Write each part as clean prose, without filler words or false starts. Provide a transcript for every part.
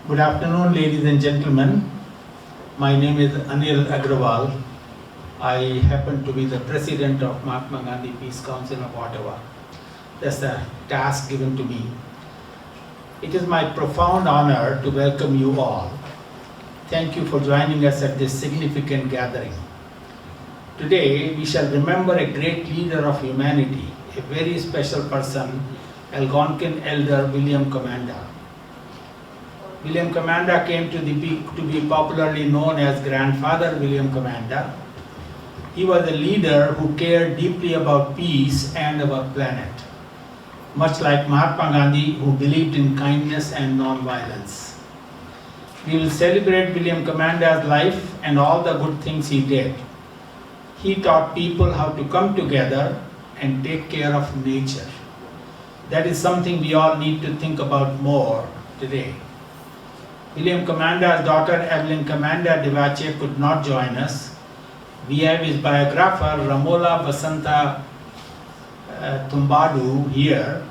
Good afternoon, ladies and gentlemen. My name is Anil Agrawal. I happen to be the president of Mahatma Gandhi Peace Council of Ottawa. That's a task given to me. It is my profound honor to welcome you all. Thank you for joining us at this significant gathering. Today, we shall remember a great leader of humanity, a very special person, Algonquin Elder William Commanda. William Commanda came to be popularly known as Grandfather William Commanda. He was a leader who cared deeply about peace and our planet, much like Mahatma Gandhi, who believed in kindness and non-violence. We will celebrate William Commanda's life and all the good things he did. He taught people how to come together and take care of nature. That is something we all need to think about more today. William Commanda's daughter Evelyn Commanda could not join us. We have his biographer Romola Thumbadoo here.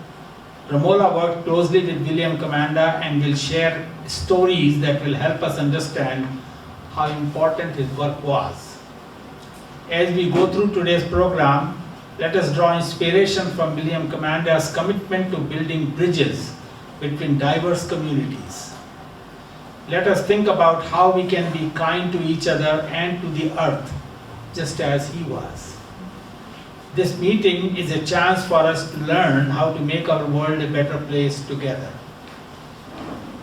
Romola worked closely with William Commanda and will share stories that will help us understand how important his work was. As we go through today's program, let us draw inspiration from William Commanda's commitment to building bridges between diverse communities. Let us think about how we can be kind to each other and to the earth, just as he was. This meeting is a chance for us to learn how to make our world a better place together.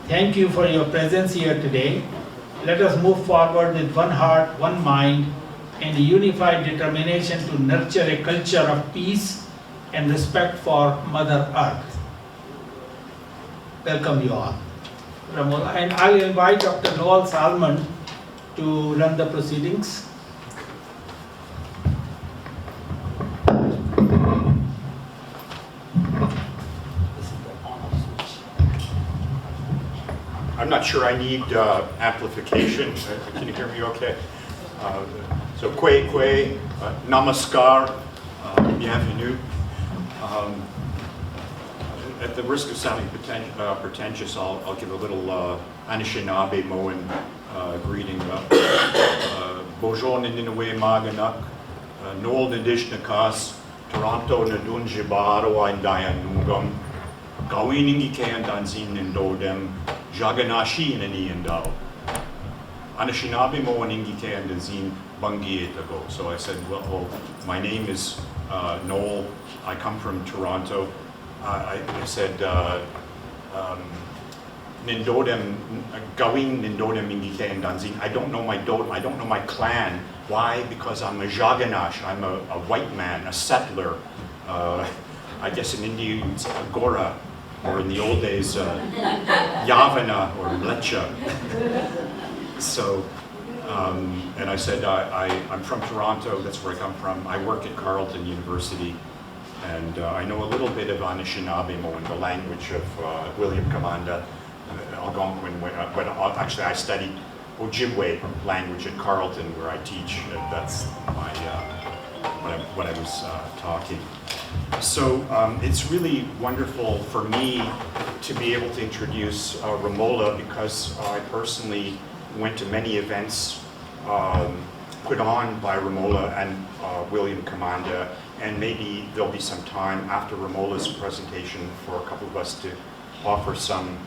Thank you for your presence here today. Let us move forward with one heart, one mind, and a unified determination to nurture a culture of peace and respect for Mother Earth. Welcome you all. Romola, and I'll invite Dr. Noel Salmond to run the proceedings. I'm not sure I need amplification. Can you hear me okay? So, kwe, namaskar, bienvenue. At the risk of sounding pretentious, I'll give a little Anishinaabe-Moan greeting. Bonjour Nininawe Maganak, Noel Nadishnakas, Toronto Nadunjibaro Dayanungam, Gawiningi Kayandanzin Nindodem, Jaganashi Naniandao. Anishinaabe-Moan Ingi Kayandanzin Bangietago. So I said, well, my name is Noel, I come from Toronto. I said, Nindodem, Gawin Nindodem Ingike and Danzin. I don't know my clan. Why? Because I'm a Jaganash, I'm a white man, a settler. I guess in India it's Agora, or in the old days, Yavana or Mlecha. So, and I said, I'm from Toronto, that's where I come from. I work at Carleton University. And I know a little bit of Anishinaabe-Moan, the language of William Commanda, Algonquin. But actually, I studied Ojibwe language at Carleton, where I teach. That's my what I was talking. So it's really wonderful for me to be able to introduce Romola, because I personally went to many events put on by Romola and William Commanda. And maybe there'll be some time after Romola's presentation for a couple of us to offer some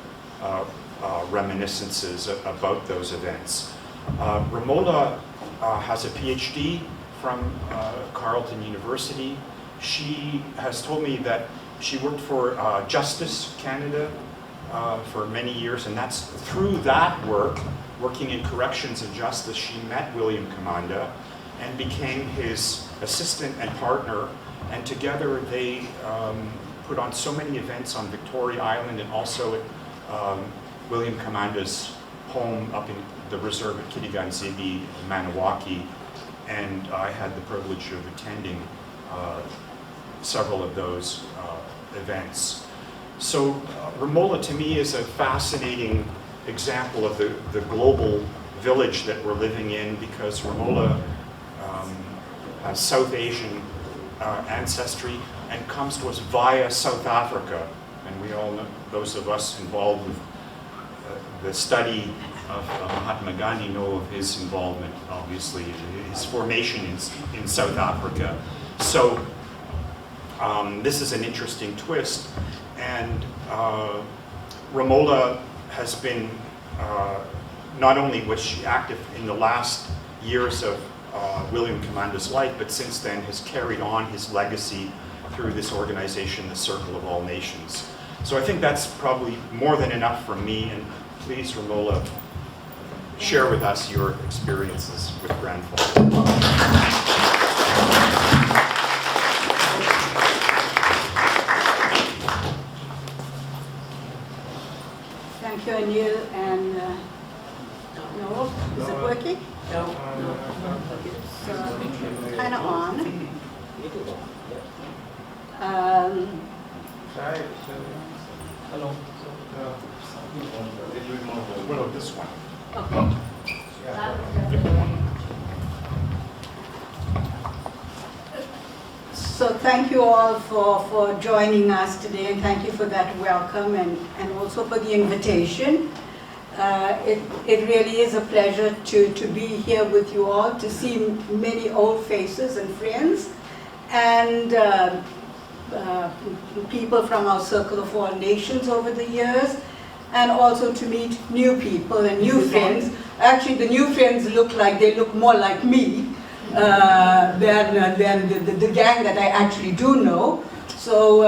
reminiscences about those events. Romola has a PhD from Carleton University. She has told me that she worked for Justice Canada for many years, and that's through that work, working in corrections and justice, she met William Commanda and became his assistant and partner, and together they put on so many events on Victoria Island and also at William Commanda's home up in the reserve at Kitigan-Zibi, Maniwaki, and I had the privilege of attending several of those events. So Romola to me is a fascinating example of the global village that we're living in, because Romola has South Asian ancestry and comes to us via South Africa. And we all know, those of us involved with the study of Mahatma Gandhi know of his involvement, obviously, his formation in South Africa. So this is an interesting twist, and Romola has been, not only was she active in the last years of William Commanda's life, but since then has carried on his legacy through this organization, the Circle of All Nations. So I think that's probably more than enough from me, and please, Romola, share with us your experiences with Grandfather. Thank you, Anil and Noel. Is it working? No. It's kind of on. Hello. Well, this one. Okay. So thank you all for joining us today, and thank you for that welcome and also for the invitation. It really is a pleasure to be here with you all, to see many old faces and friends, and people from our Circle of All Nations over the years, and also to meet new people and new friends. Actually, the new friends look more like me than the gang that I actually do know. So,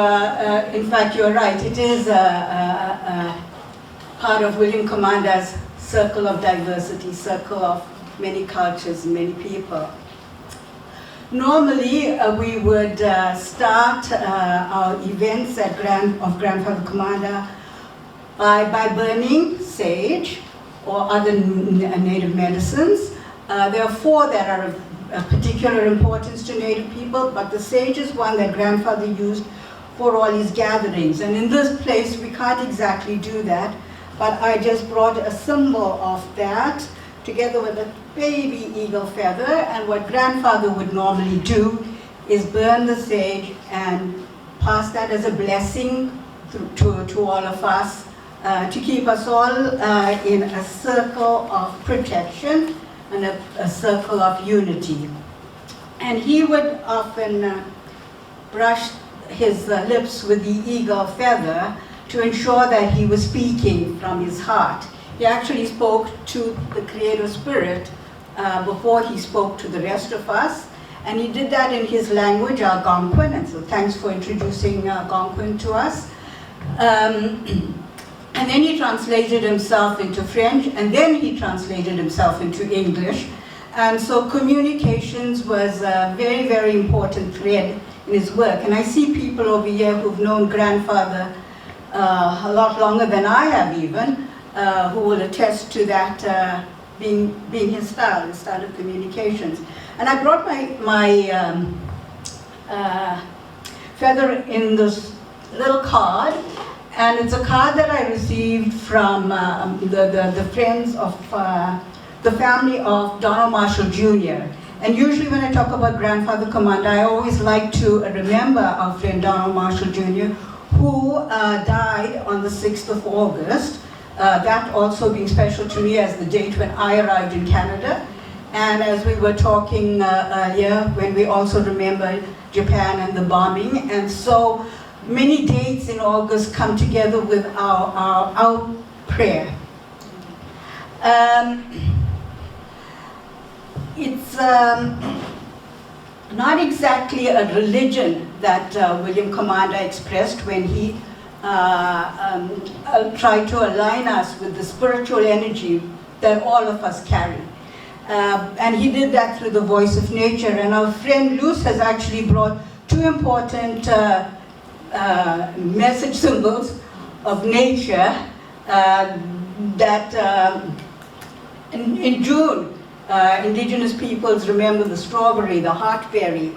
in fact, you're right. It is part of William Commanda's circle of diversity, circle of many cultures, many people. Normally, we would start our events at Grandfather Commanda by burning sage or other native medicines. There are 4 that are of particular importance to Native people, but the sage is one that Grandfather used for all his gatherings. And in this place, we can't exactly do that, but I just brought a symbol of that together with a baby eagle feather. And what Grandfather would normally do is burn the sage and pass that as a blessing to all of us, to keep us all in a circle of protection and a circle of unity. And he would often brush his lips with the eagle feather to ensure that he was speaking from his heart. He actually spoke to the Creator Spirit before he spoke to the rest of us. And he did that in his language, Algonquin, and so thanks for introducing Algonquin to us. And then he translated himself into French, and then he translated himself into English. And so communications was a very, very important thread in his work. And I see people over here who've known Grandfather a lot longer than I have even, who will attest to that being his style of communications. And I brought my feather in this little card. And it's a card that I received from the friends of the family of Donald Marshall Jr. And usually when I talk about Grandfather Commanda, I always like to remember our friend Donald Marshall Jr., who died on the 6th of August. That also being special to me as the date when I arrived in Canada. And as we were talking earlier, when we also remembered Japan and the bombing. And so many dates in August come together with our prayer. It's not exactly a religion that William Commanda expressed when he tried to align us with the spiritual energy that all of us carry. And he did that through the voice of nature. And our friend Luce has actually brought 2 important message symbols of nature that in June, indigenous peoples remember the strawberry, the heartberry,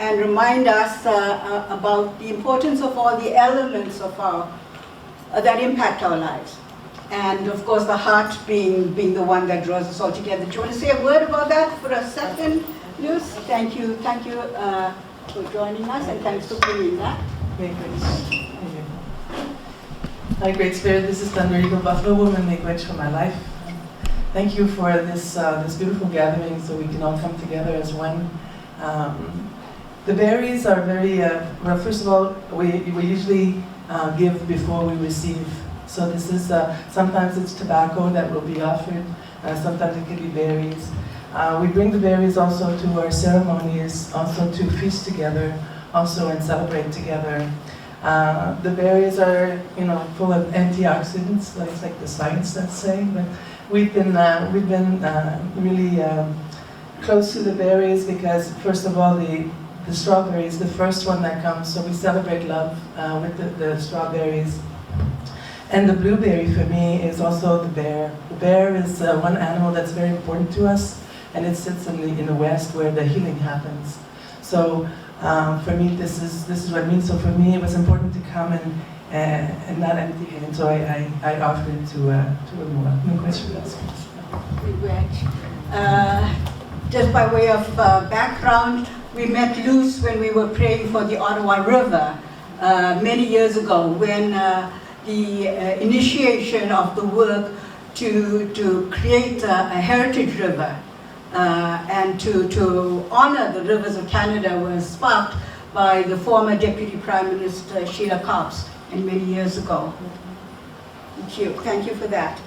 and remind us about the importance of all the elements of that impact our lives. And of course the heart being the one that draws us all together. Do you want to say a word about that for a second, Luce? Thank you for joining us, and thanks for bringing that. Very good. Hi, Great Spirit. This is Thunder Eagle Buffalo Woman. Make wedge for my life. Thank you for this beautiful gathering, so we can all come together as one. The berries are very well. First of all, we usually give before we receive. So this is sometimes it's tobacco that will be offered. Sometimes it can be berries. We bring the berries also to our ceremonies, also to feast together, also and celebrate together. The berries are, full of antioxidants. It's like the science that's saying. But we've been really close to the berries because, first of all, the strawberry is the first one that comes. So we celebrate love with the strawberries. And the blueberry for me is also the bear. The bear is one animal that's very important to us, and it sits in the West where the healing happens. So for me, this is what it means. So for me, it was important to come and not empty handed. So I offered it to Romola. No question. Just by way of background, we met Luce when we were praying for the Ottawa River many years ago, when the initiation of the work to create a heritage river and to honor the rivers of Canada was sparked by the former Deputy Prime Minister Sheila Copps many years ago. Thank you for that.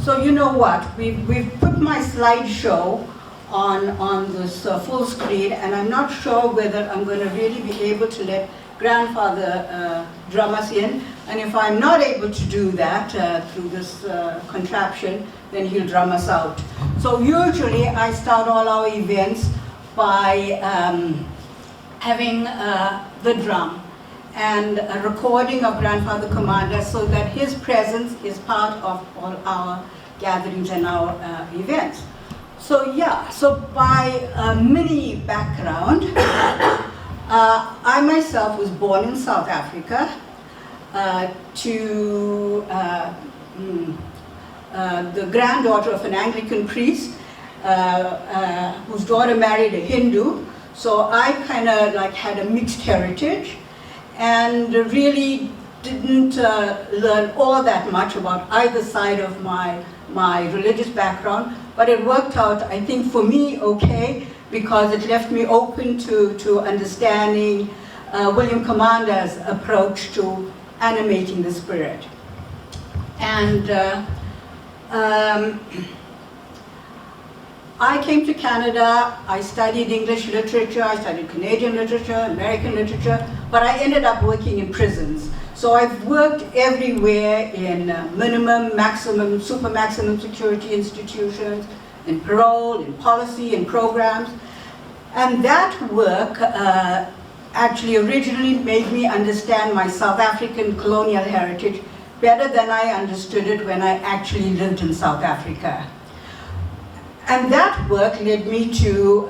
So you know what, we've put my slideshow on this full screen, and I'm not sure whether I'm going to really be able to let Grandfather drum us in, and if I'm not able to do that through this contraption, then he'll drum us out. So usually I start all our events by having the drum and a recording of Grandfather Commanda, so that his presence is part of all our gatherings and our events. So yeah, so by mini background, I myself was born in South Africa to the granddaughter of an Anglican priest whose daughter married a Hindu. So I kind of like had a mixed heritage and really didn't learn all that much about either side of my religious background, but it worked out, I think, for me okay, because it left me open to understanding William Commanda's approach to animating the spirit. And I came to Canada, I studied English literature, I studied Canadian literature, American literature, but I ended up working in prisons. So I've worked everywhere in minimum, maximum, super maximum security institutions, in parole, in policy, in programs. And that work actually originally made me understand my South African colonial heritage better than I understood it when I actually lived in South Africa. And that work led me to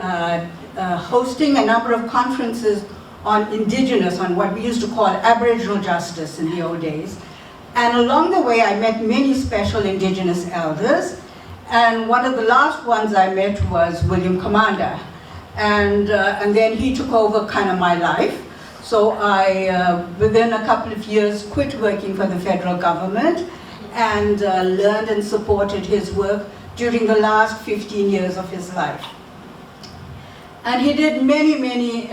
hosting a number of conferences on Indigenous, on what we used to call Aboriginal justice in the old days. And along the way, I met many special Indigenous elders. And one of the last ones I met was William Commanda. And then he took over kind of my life. So I, within a couple of years, quit working for the federal government and learned and supported his work during the last 15 years of his life. And he did many, many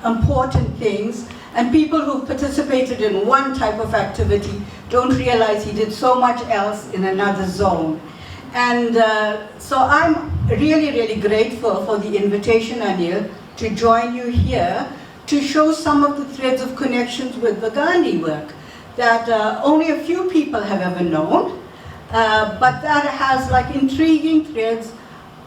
important things, and people who participated in one type of activity don't realize he did so much else in another zone. And so I'm really, really grateful for the invitation, Anil, to join you here to show some of the threads of connections with the Gandhi work that only a few people have ever known, but that has like intriguing threads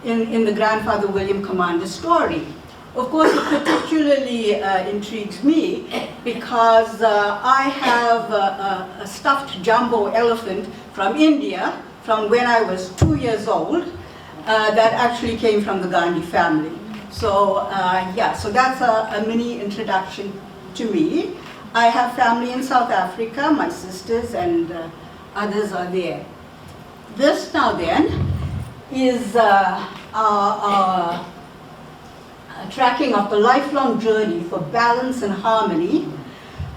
in the Grandfather William Commanda story. Of course, it particularly intrigues me because I have a stuffed jumbo elephant from India, from when I was 2 years old, that actually came from the Gandhi family. So yeah, so that's a mini introduction to me. I have family in South Africa, my sisters and others are there. This now then is our tracking of the lifelong journey for balance and harmony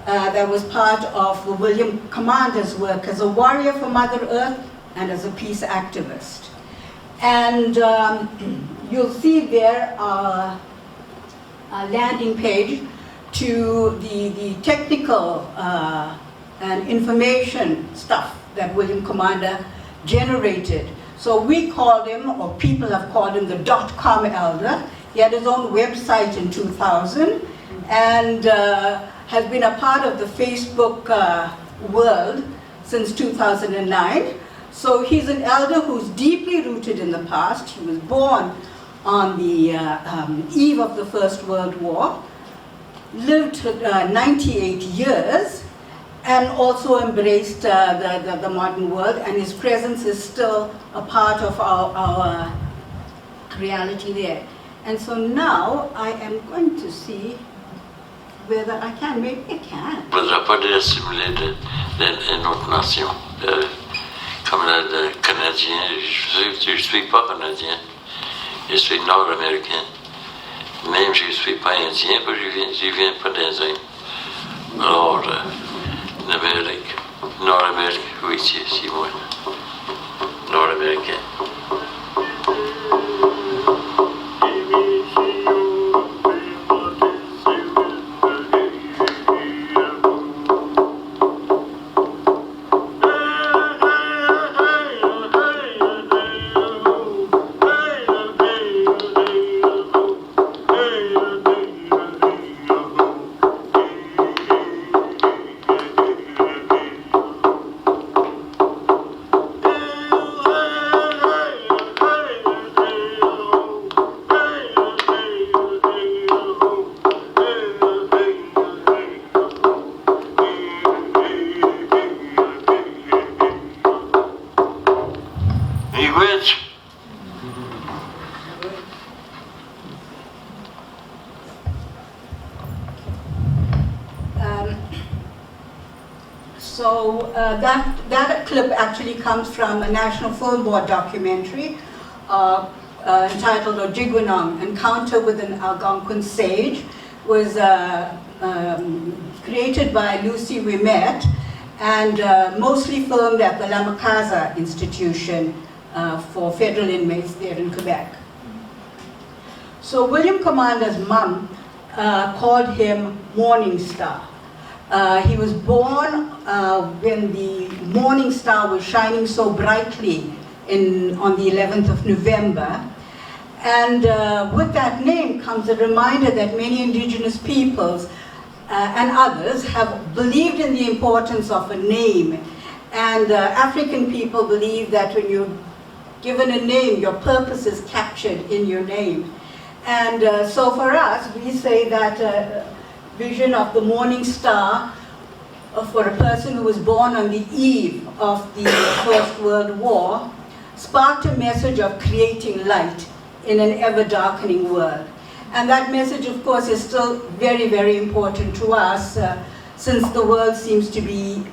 that was part of William Commanda's work as a warrior for Mother Earth and as a peace activist. And you'll see there a landing page to the technical and information stuff that William Commanda generated. So we called him, or people have called him, the .com elder. He had his own website in 2000 and has been a part of the Facebook world since 2009. So he's an elder who's deeply rooted in the past. He was born on the eve of the First World War, lived 98 years, and also embraced the modern world, and his presence is still a part of our reality there. And so now I am going to see whether I can, maybe I can. Je ne voudrais pas de assimiler une autre nation. Comme le Canadien, je ne suis pas Canadien, je suis Nord-Américain. Même je ne suis pas Indien, parce que je ne viens pas des Indes. Alors, l'Amérique, Nord-Amérique, oui, c'est moi. Nord-Américain. That clip actually comes from a National Film Board documentary entitled Ojigwinong, Encounter with an Algonquin Sage. Was created by Lucy Wimet and mostly filmed at the Lamakaza Institution for federal inmates there in Quebec. So William Commanda's mom called him Morning Star. He was born when the morning star was shining so brightly on the 11th of November. And with that name comes a reminder that many indigenous peoples and others have believed in the importance of a name. And African people believe that when you're given a name, your purpose is captured in your name. And so for us, we say that vision of the morning star for a person who was born on the eve of the First World War sparked a message of creating light in an ever-darkening world. And that message, of course, is still very, very important to us since the world seems to be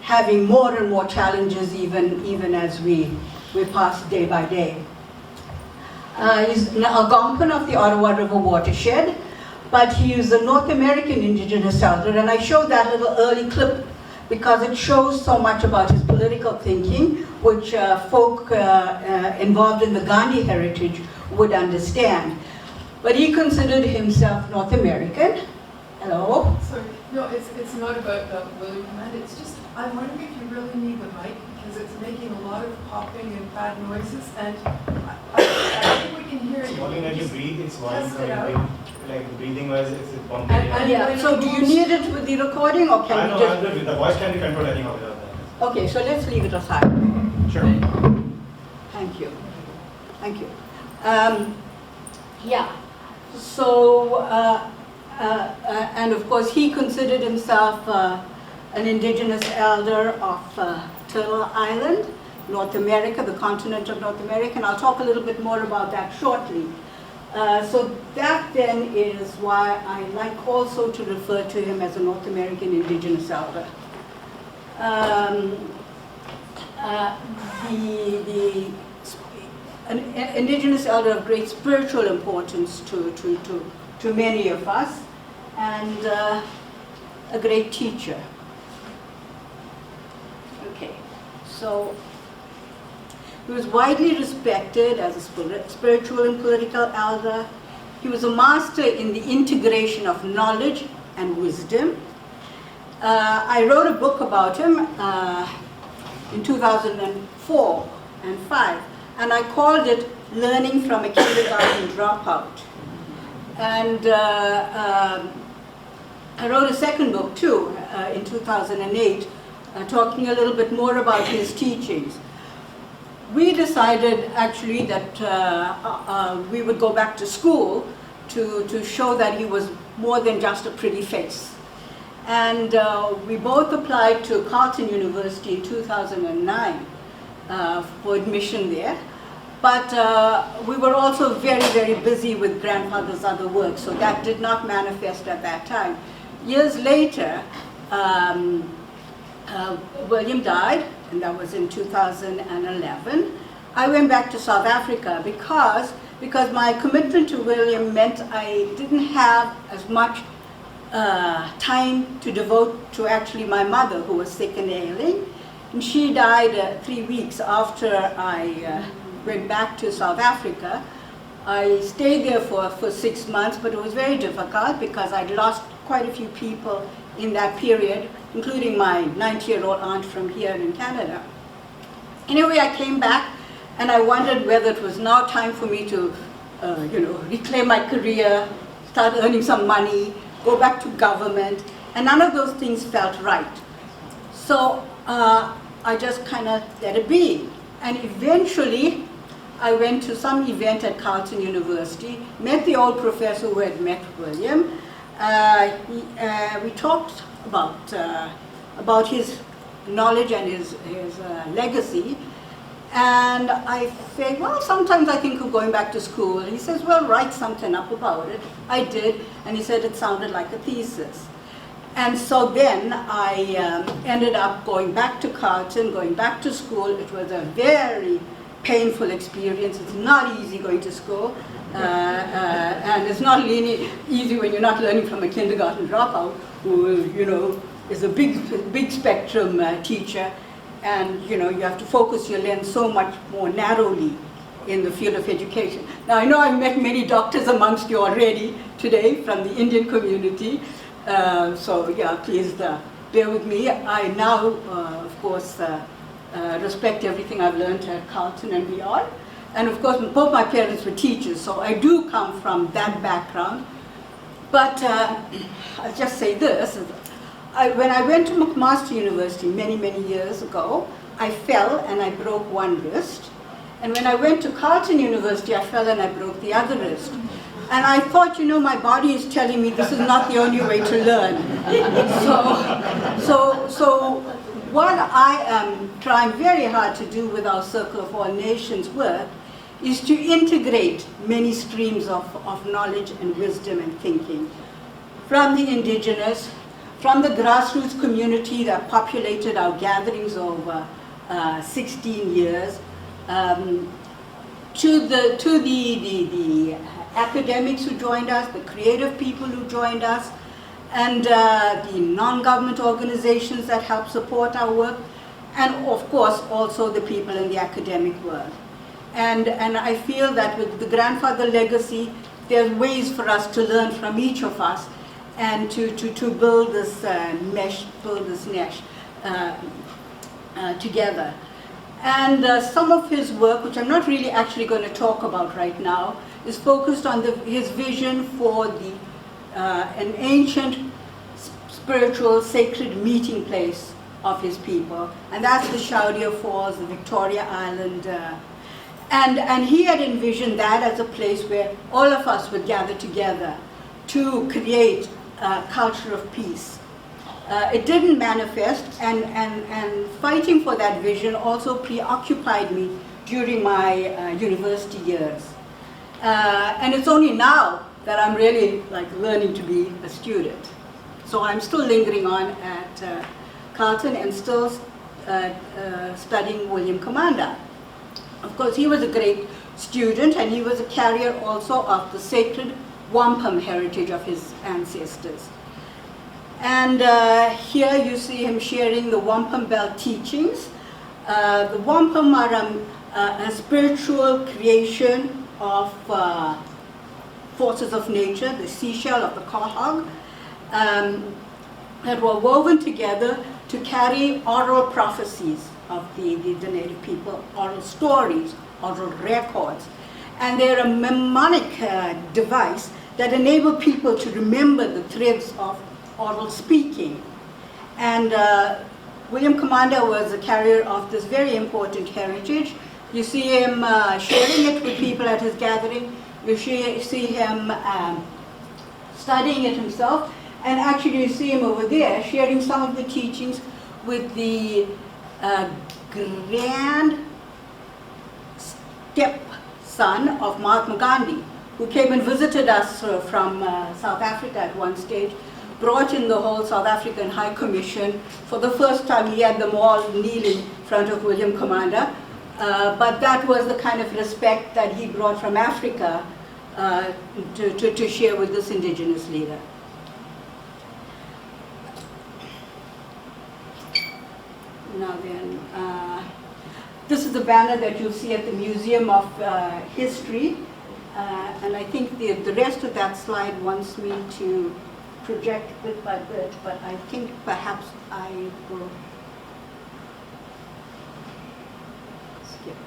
having more and more challenges even as we pass day by day. He's an Algonquin of the Ottawa River watershed, but he is a North American indigenous elder, and I showed that little early clip because it shows so much about his political thinking, which folk involved in the Gandhi heritage would understand. But he considered himself North American. Hello? Sorry, no, it's not about William Commanda. It's just, I'm wondering if you really need the mic because it's making a lot of popping and bad noises, and I think we can hear it. Only when you breathe, it's voice. Test it out. Like breathing wise, it's pumping. And Yeah, so do you need it with the recording or can you just... The voice can be controlled, I think, without that. Okay, so let's leave it aside. Sure. Thank you. Thank you. Yeah, so, and of course he considered himself an indigenous elder of Turtle Island, North America, the continent of North America, and I'll talk a little bit more about that shortly. So that then is why I like also to refer to him as a North American indigenous elder. An indigenous elder of great spiritual importance to many of us. and a great teacher. Okay, so he was widely respected as a spiritual and political elder. He was a master in the integration of knowledge and wisdom. I wrote a book about him in 2004 and 5, and I called it Learning from a Kindergarten Dropout. And I wrote a second book too in 2008, talking a little bit more about his teachings. We decided actually that we would go back to school to show that he was more than just a pretty face. And we both applied to Carleton University in 2009 for admission there. But we were also very, very busy with grandfather's other work, so that did not manifest at that time. Years later, William died, and that was in 2011. I went back to South Africa because my commitment to William meant I didn't have as much time to devote to actually my mother, who was sick and ailing. And she died 3 weeks after I went back to South Africa. I stayed there for 6 months, but it was very difficult because I'd lost quite a few people in that period, including my 90-year-old aunt from here in Canada. Anyway, I came back and I wondered whether it was now time for me to, reclaim my career, start earning some money, go back to government, and none of those things felt right. So I just kind of let it be. And eventually, I went to some event at Carleton University, met the old professor who had met William. We talked about his knowledge and his legacy. And I said, well, sometimes I think of going back to school. And he says, well, write something up about it. I did, and he said it sounded like a thesis. And so then I ended up going back to Carleton, going back to school. It was a very painful experience. It's not easy going to school. And it's not easy when you're not learning from a kindergarten dropout who, is a big spectrum teacher. And, you have to focus your lens so much more narrowly in the field of education. Now, I know I've met many doctors amongst you already today from the Indian community. So, yeah, please bear with me. I now, of course, respect everything I've learned at Carleton and beyond. And of course, both my parents were teachers, so I do come from that background. But I'll just say this. When I went to McMaster University many, many years ago, I fell and I broke one wrist. And when I went to Carleton University, I fell and I broke the other wrist. And I thought, my body is telling me this is not the only way to learn. So what I am trying very hard to do with our Circle of All Nations work is to integrate many streams of knowledge and wisdom and thinking from the indigenous, from the grassroots community that populated our gatherings over 16 years, to the academics who joined us, the creative people who joined us, and the non-government organizations that help support our work, and of course also the people in the academic world. And I feel that with the grandfather legacy, there's ways for us to learn from each of us and to build this mesh, together. And some of his work, which I'm not really actually going to talk about right now, is focused on his vision for an ancient spiritual sacred meeting place of his people. And that's the Chaudier Falls, the Victoria Island. And he had envisioned that as a place where all of us would gather together to create a culture of peace. It didn't manifest, and fighting for that vision also preoccupied me during my university years. And it's only now that I'm really learning to be a student. So I'm still lingering on at Carleton and still studying William Commanda. Of course, he was a great student, and he was a carrier also of the sacred wampum heritage of his ancestors. And here you see him sharing the wampum belt teachings. The wampum are a spiritual creation of forces of nature, the seashell of the quahog, that were woven together to carry oral prophecies of the native people, oral stories, oral records. And they're a mnemonic device that enable people to remember the threads of oral speaking. And William Commanda was a carrier of this very important heritage. You see him sharing it with people at his gathering. You see him studying it himself. And actually you see him over there sharing some of the teachings with the grand stepson of Mahatma Gandhi, who came and visited us from South Africa at one stage, brought in the whole South African High Commission. For the first time he had them all kneeling in front of William Commanda. But that was the kind of respect that he brought from Africa to share with this indigenous leader. Now then, this is the banner that you'll see at the Museum of History. And I think the rest of that slide wants me to project bit by bit, but I think perhaps I will skip.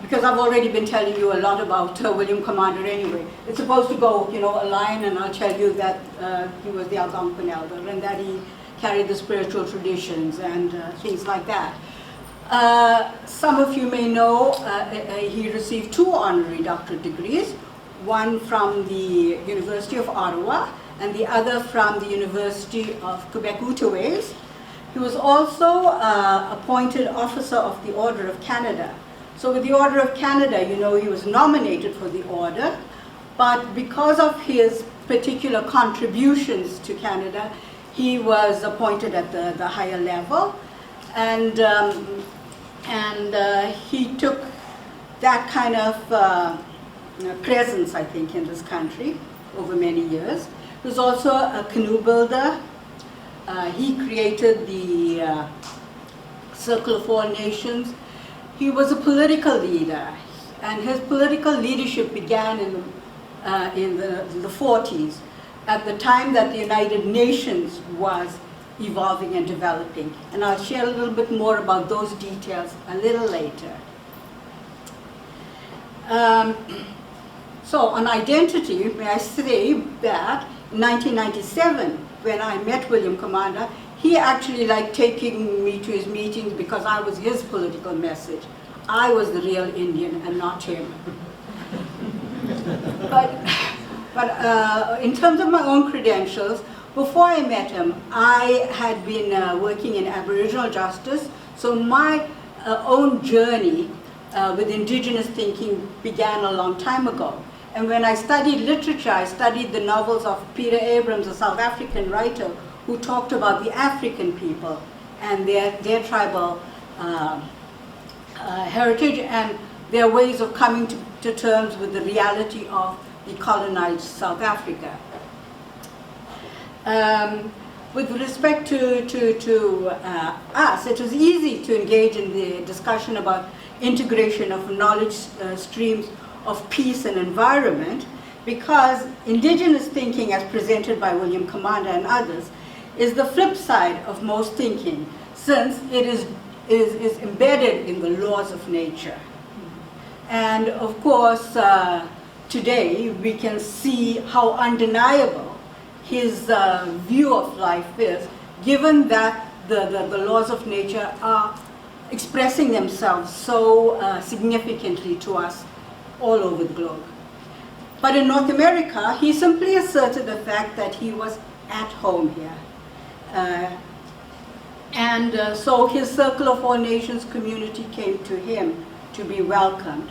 Because I've already been telling you a lot about William Commanda anyway. It's supposed to go, you know, a line, and I'll tell you that he was the Algonquin Elder and that he carried the spiritual traditions and things like that. Some of you may know he received 2 honorary doctorate degrees, one from the University of Ottawa and the other from the University of Quebec Outaouais. He was also appointed officer of the Order of Canada. So with the Order of Canada, you know, he was nominated for the order, but because of his particular contributions to Canada, he was appointed at the higher level, and he took that kind of presence, I think, in this country over many years. He was also a canoe builder. He created the Circle of All Nations. He was a political leader, and his political leadership began in the 40s, at the time that the United Nations was evolving and developing. And I'll share a little bit more about those details a little later. So on identity, may I say that in 1997, when I met William Commanda, he actually liked taking me to his meetings because I was his political message. I was the real Indian and not him. But in terms of my own credentials, before I met him, I had been working in Aboriginal justice, so my own journey with indigenous thinking began a long time ago. And when I studied literature, I studied the novels of Peter Abrams, a South African writer, who talked about the African people and their tribal heritage and their ways of coming to terms with the reality of the colonized South Africa. With respect to us, it was easy to engage in the discussion about integration of knowledge streams of peace and environment, because indigenous thinking, as presented by William Commanda and others, is the flip side of most thinking, since it is embedded in the laws of nature. And of course, today we can see how undeniable his view of life is, given that the laws of nature are expressing themselves so significantly to us all over the globe. But in North America, he simply asserted the fact that he was at home here. So his Circle of All Nations community came to him to be welcomed.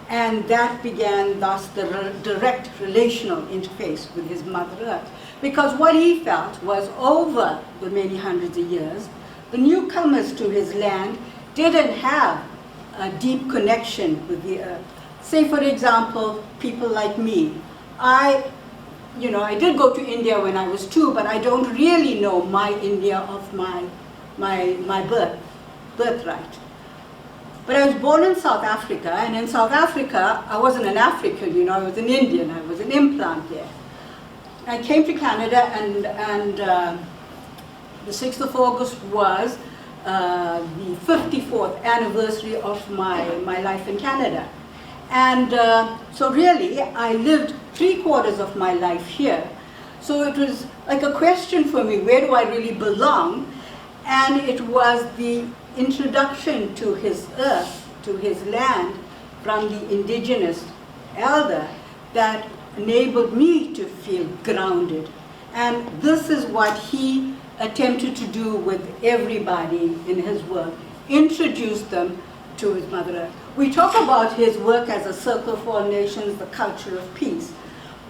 And that began thus the direct relational interface with his Mother Earth. Because what he felt was, over the many hundreds of years, the newcomers to his land didn't have a deep connection with the earth. say for example, people like me. I did go to India when I was 2, but I don't really know my India of my birthright. But I was born in South Africa, and in South Africa, I wasn't an African, I was an Indian, I was an implant there. I came to Canada, and the 6th of August was the 54th anniversary of my life in Canada. And so really, I lived 3/4 of my life here. So it was like a question for me, where do I really belong? And it was the introduction to his earth, to his land, from the indigenous elder that enabled me to feel grounded. And this is what he attempted to do with everybody in his work, introduce them to his Mother Earth. We talk about his work as a Circle for All Nations, the culture of peace.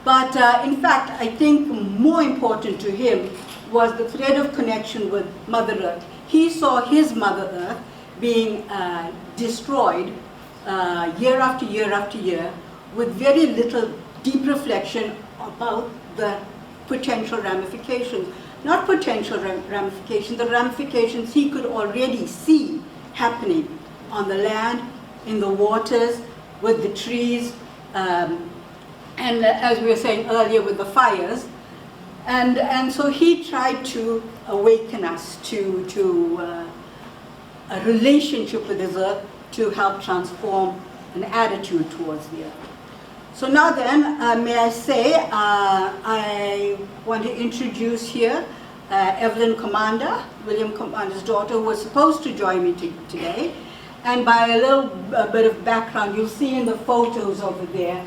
But in fact, I think more important to him was the thread of connection with Mother Earth. He saw his Mother Earth being destroyed year after year after year with very little deep reflection about the potential ramifications. Not potential ramifications, the ramifications he could already see happening on the land, in the waters, with the trees, and as we were saying earlier, with the fires. And so he tried to awaken us to a relationship with his earth to help transform an attitude towards the earth. So now then, may I say, I want to introduce here Evelyn Commanda, William Commanda's daughter, who was supposed to join me today. And by a little bit of background, you'll see in the photos over there,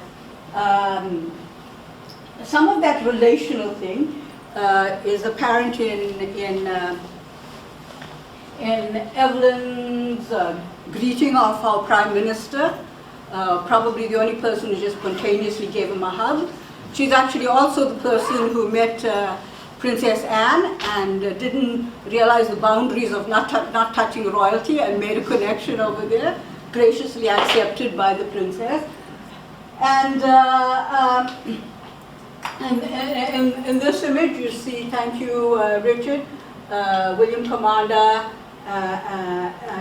some of that relational thing is apparent in Evelyn's greeting of our Prime Minister, probably the only person who just spontaneously gave him a hug. She's actually also the person who met Princess Anne and didn't realize the boundaries of not touching royalty and made a connection over there, graciously accepted by the princess. And in this image you see, thank you Richard, William Commanda,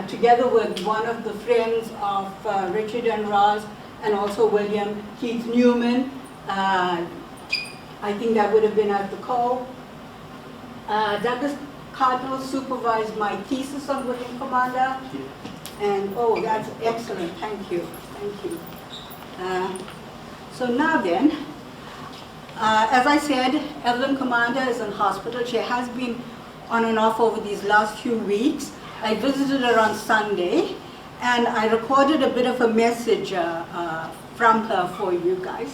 together with one of the friends of Richard and Roz, and also William, Keith Newman. I think that would have been at the Cove. Douglas Cardinal supervised my thesis on William Commanda. And oh, that's excellent, thank you, thank you. So now then, as I said, Evelyn Commanda is in hospital. She has been on and off over these last few weeks. I visited her on Sunday, and I recorded a bit of a message from her for you guys.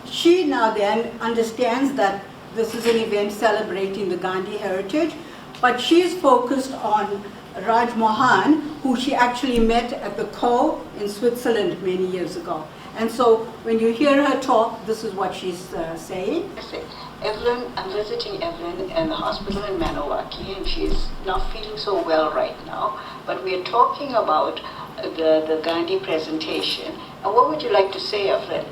She now then understands that this is an event celebrating the Gandhi heritage, but she's focused on Raj Mohan, who she actually met at the Cove in Switzerland many years ago. And so when you hear her talk, this is what she's saying. Evelyn, I'm visiting Evelyn in the hospital in Maniwaki, and she's not feeling so well right now. But we're talking about the Gandhi presentation. And what would you like to say, Evelyn?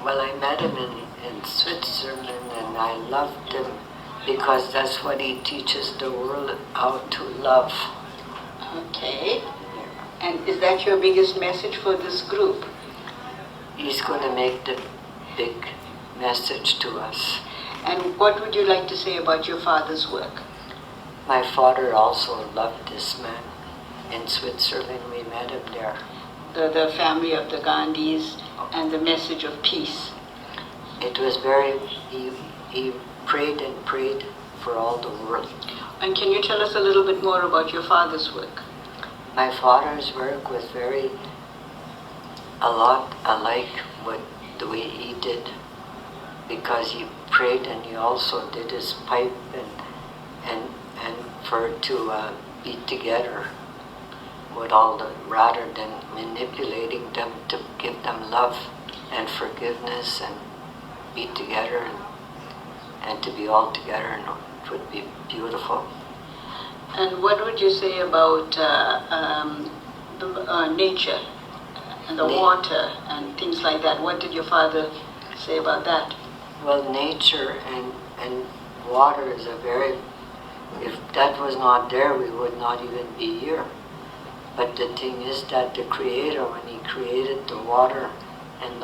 Well, I met him in Switzerland, and I loved him because that's what he teaches the world, how to love. Okay. And is that your biggest message for this group? He's going to make the big message to us. And what would you like to say about your father's work? My father also loved this man in Switzerland. We met him there. The family of the Gandhis and the message of peace. It was very, he prayed and prayed for all the world. And can you tell us a little bit more about your father's work? My father's work was a lot alike what the way he did, because he prayed and he also did his pipe and for to be together with all the, rather than manipulating them, to give them love and forgiveness and be together and to be all together, and it would be beautiful. And what would you say about nature and the water and things like that. What did your father say about that? Well, nature and water is a very, if that was not there, we would not even be here. But the thing is that the Creator, when He created the water and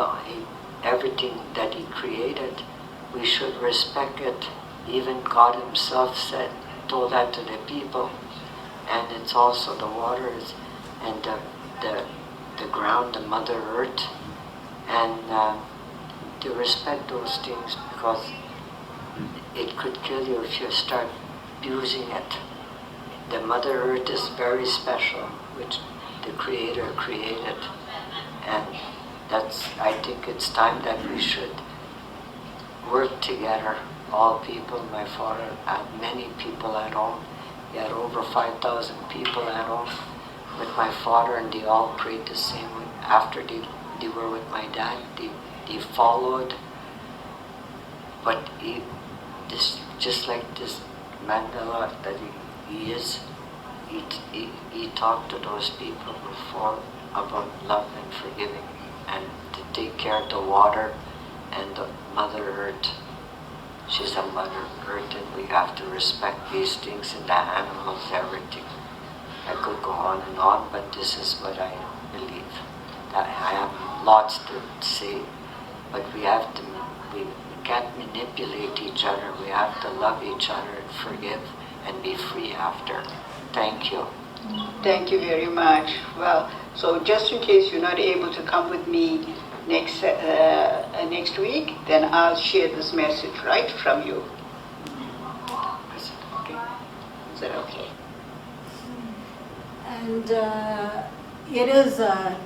everything that He created, we should respect it. Even God Himself told that to the people. And it's also the waters and the ground, the Mother Earth, and to respect those things, because it could kill you if you start abusing it. The Mother Earth is very special, which the Creator created, and I think it's time that we should work together, all people. My father had many people at home. He had over 5,000 people at home with my father, and they all prayed the same way. After they were with my dad, they followed. But just like this Mandela that he is, he talked to those people before about love and forgiving, and to take care of the water and the Mother Earth. She's a Mother Earth, and we have to respect these things, and the animals, everything. I could go on, but this is what I believe. That I have lots to say, but we can't manipulate each other. We have to love each other and forgive and be free after. Thank you. Thank you very much. Well, so just in case you're not able to come with me next week, then I'll share this message right from you. Is it okay? Is that okay? And it is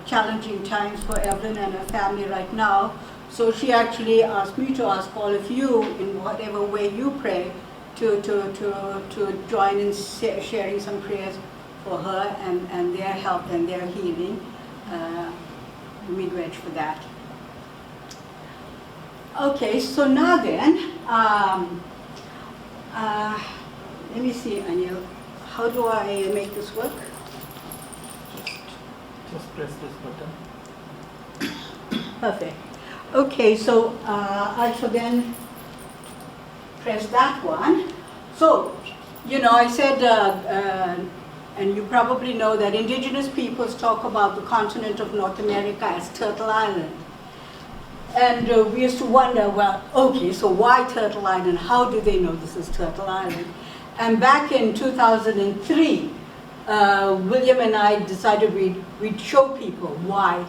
challenging times for Evelyn and her family right now. So she actually asked me to ask all of you, in whatever way you pray, to join in sharing some prayers for her and their health and their healing. Miigwech for that. Okay, so now then, let me see, Anil, how do I make this work? Just press this button. Perfect. Okay, so I shall then press that one. So, you know, I said, and you probably know that indigenous peoples talk about the continent of North America as Turtle Island. And we used to wonder, well, okay, so why Turtle Island? How do they know this is Turtle Island? And back in 2003, William and I decided we'd show people why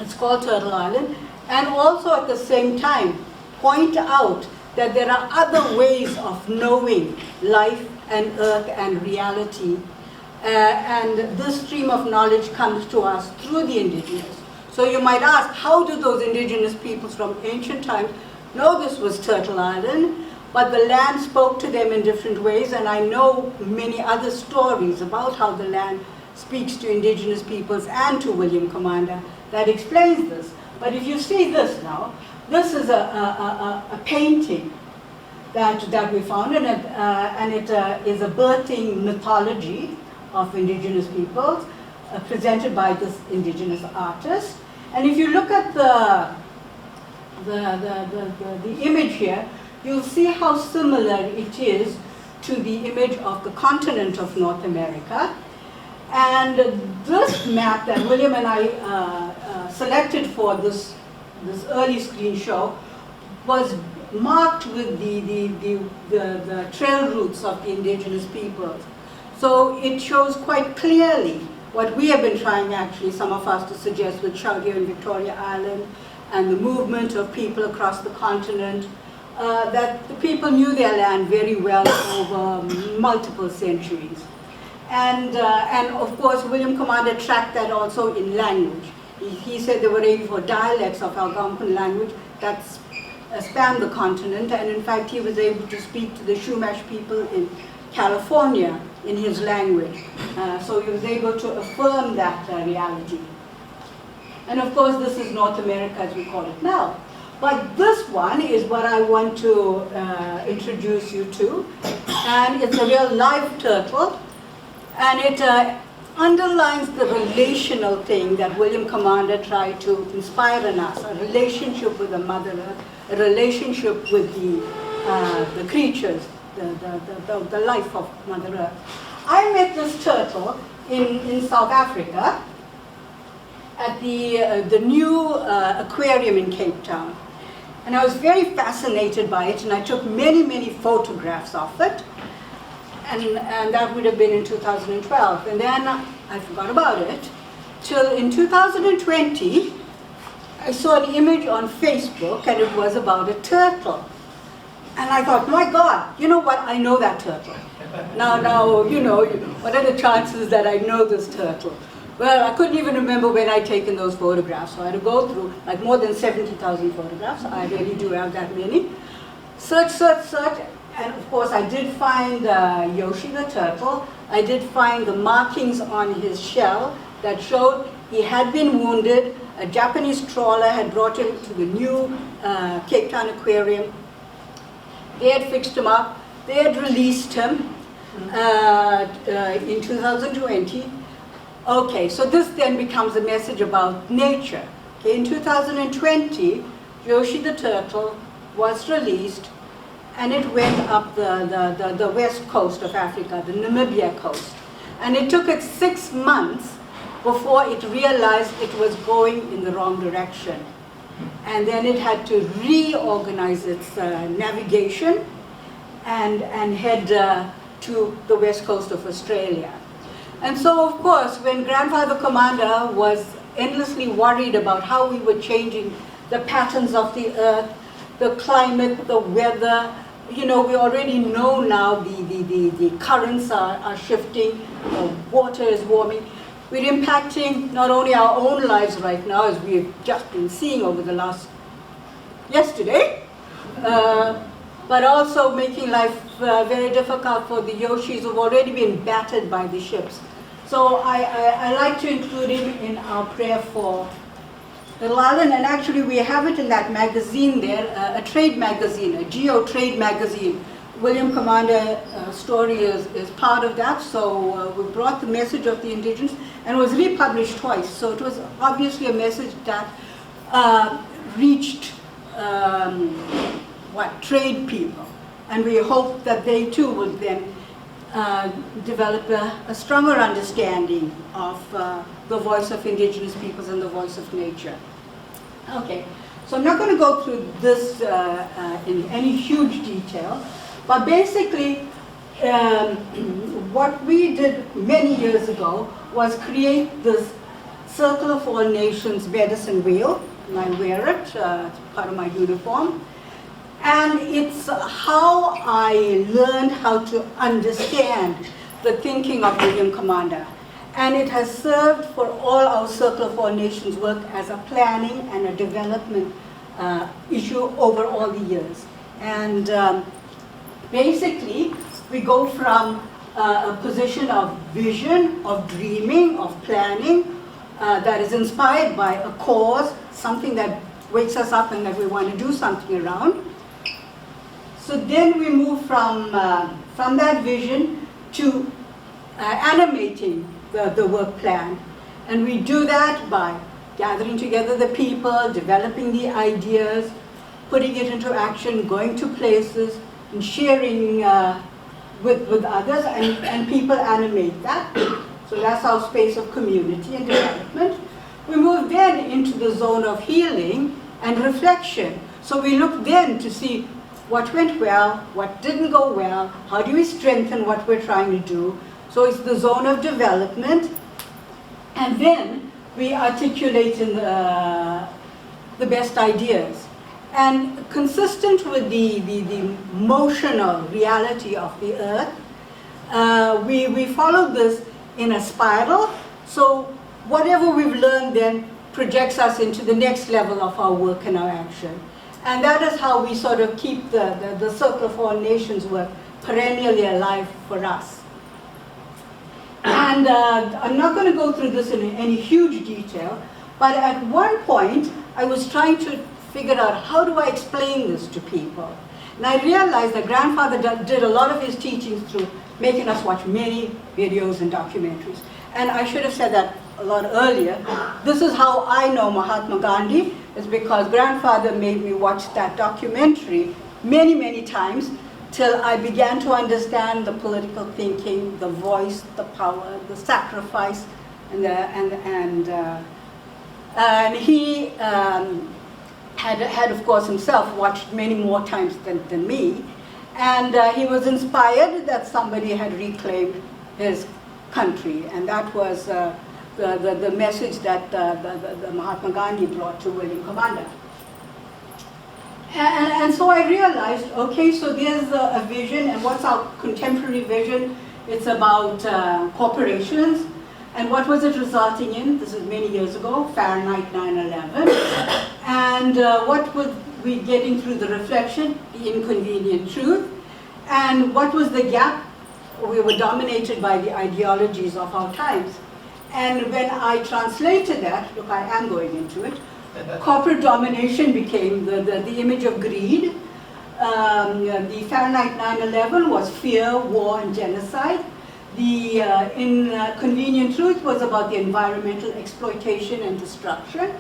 it's called Turtle Island, and also at the same time point out that there are other ways of knowing life and earth and reality, and this stream of knowledge comes to us through the indigenous. So you might ask, how do those indigenous peoples from ancient times know this was Turtle Island? But the land spoke to them in different ways, and I know many other stories about how the land speaks to indigenous peoples and to William Commanda that explains this. But if you see this now, this is a painting that we found, and it is a birthing mythology of indigenous peoples presented by this indigenous artist. And if you look at the image here, you'll see how similar it is to the image of the continent of North America. And this map that William and I selected for this early screen show was marked with the trail routes of the indigenous peoples. So it shows quite clearly what we have been trying, actually, some of us, to suggest with Chowdia and Victoria Island and the movement of people across the continent, that the people knew their land very well over multiple centuries. And of course, William Commanda tracked that also in language. He said there were 84 dialects of Algonquin language that spanned the continent, and in fact he was able to speak to the Chumash people in California in his language. So he was able to affirm that reality. And of course this is North America as we call it now. But this one is what I want to introduce you to, and it's a real live turtle, and underlines the relational thing that William Commanda tried to inspire in us, a relationship with the Mother Earth, a relationship with the creatures, the life of Mother Earth. I met this turtle in South Africa at the new aquarium in Cape Town. And I was very fascinated by it, and I took many, many photographs of it. And that would have been in 2012. And then I forgot about it till in 2020, I saw an image on Facebook, and it was about a turtle. And I thought, my God, you know what? I know that turtle. Now, you know, what are the chances that I know this turtle? Well, I couldn't even remember when I'd taken those photographs. So I had to go through like more than 70,000 photographs. I really do have that many. Search. And of course, I did find Yoshi the turtle. I did find the markings on his shell that showed he had been wounded. A Japanese trawler had brought him to the new Cape Town aquarium. They had fixed him up. They had released him in 2020. Okay, so this then becomes a message about nature. Okay, in 2020, Yoshi the turtle was released, and it went up the west coast of Africa, the Namibia coast. And it took it 6 months before it realized it was going in the wrong direction. And then it had to reorganize its navigation and head to the west coast of Australia. And so, of course, when Grandfather Commanda was endlessly worried about how we were changing the patterns of the earth, the climate, the weather, you know, we already know now the currents are shifting, the water is warming. We're impacting not only our own lives right now, as we've just been seeing over the last yesterday, but also making life very difficult for the Yoshis who've already been battered by the ships. So I like to include him in our prayer for Little Island, and actually we have it in that magazine there, a trade magazine, a geo-trade magazine. William Commanda's story is part of that, so we brought the message of the indigenous, and it was republished twice, so it was obviously a message that reached trade people, and we hope that they too will then develop a stronger understanding of the voice of indigenous peoples and the voice of nature. Okay, so I'm not going to go through this in any huge detail, but basically what we did many years ago was create this Circle of All Nations medicine wheel, and I wear it, it's part of my uniform. And it's how I learned how to understand the thinking of William Commanda. And it has served for all our Circle of All Nations work as a planning and a development issue over all the years. And basically, we go from a position of vision, of dreaming, of planning, that is inspired by a cause, something that wakes us up and that we want to do something around. So then we move from that vision to animating the work plan. And we do that by gathering together the people, developing the ideas, putting it into action, going to places, and sharing with others, and people animate that. So that's our space of community and development. We move then into the zone of healing and reflection. So we look then to see what went well, what didn't go well, how do we strengthen what we're trying to do. So it's the zone of development, and then we articulate in the best ideas. And consistent with the motional reality of the earth, we follow this in a spiral. So whatever we've learned then projects us into the next level of our work and our action. And that is how we sort of keep the Circle of All Nations work perennially alive for us. And I'm not going to go through this in any huge detail, but at one point I was trying to figure out how do I explain this to people. And I realized that Grandfather did a lot of his teachings through making us watch many videos and documentaries. And I should have said that a lot earlier. This is how I know Mahatma Gandhi, is because grandfather made me watch that documentary many, many times till I began to understand the political thinking, the voice, the power, the sacrifice, and he had of course himself watched many more times than me, and he was inspired that somebody had reclaimed his country, and that was the message that the Mahatma Gandhi brought to William Commanda. And so I realized, okay, so there's a vision, and what's our contemporary vision? It's about corporations, and what was it resulting in? This is many years ago, Fahrenheit 9/11. And what were we getting through the reflection? The inconvenient truth. And what was the gap? We were dominated by the ideologies of our times. And when I translated that, look, I am going into it, corporate domination became the image of greed. The Fahrenheit 9/11 was fear, war, and genocide. The inconvenient truth was about the environmental exploitation and destruction.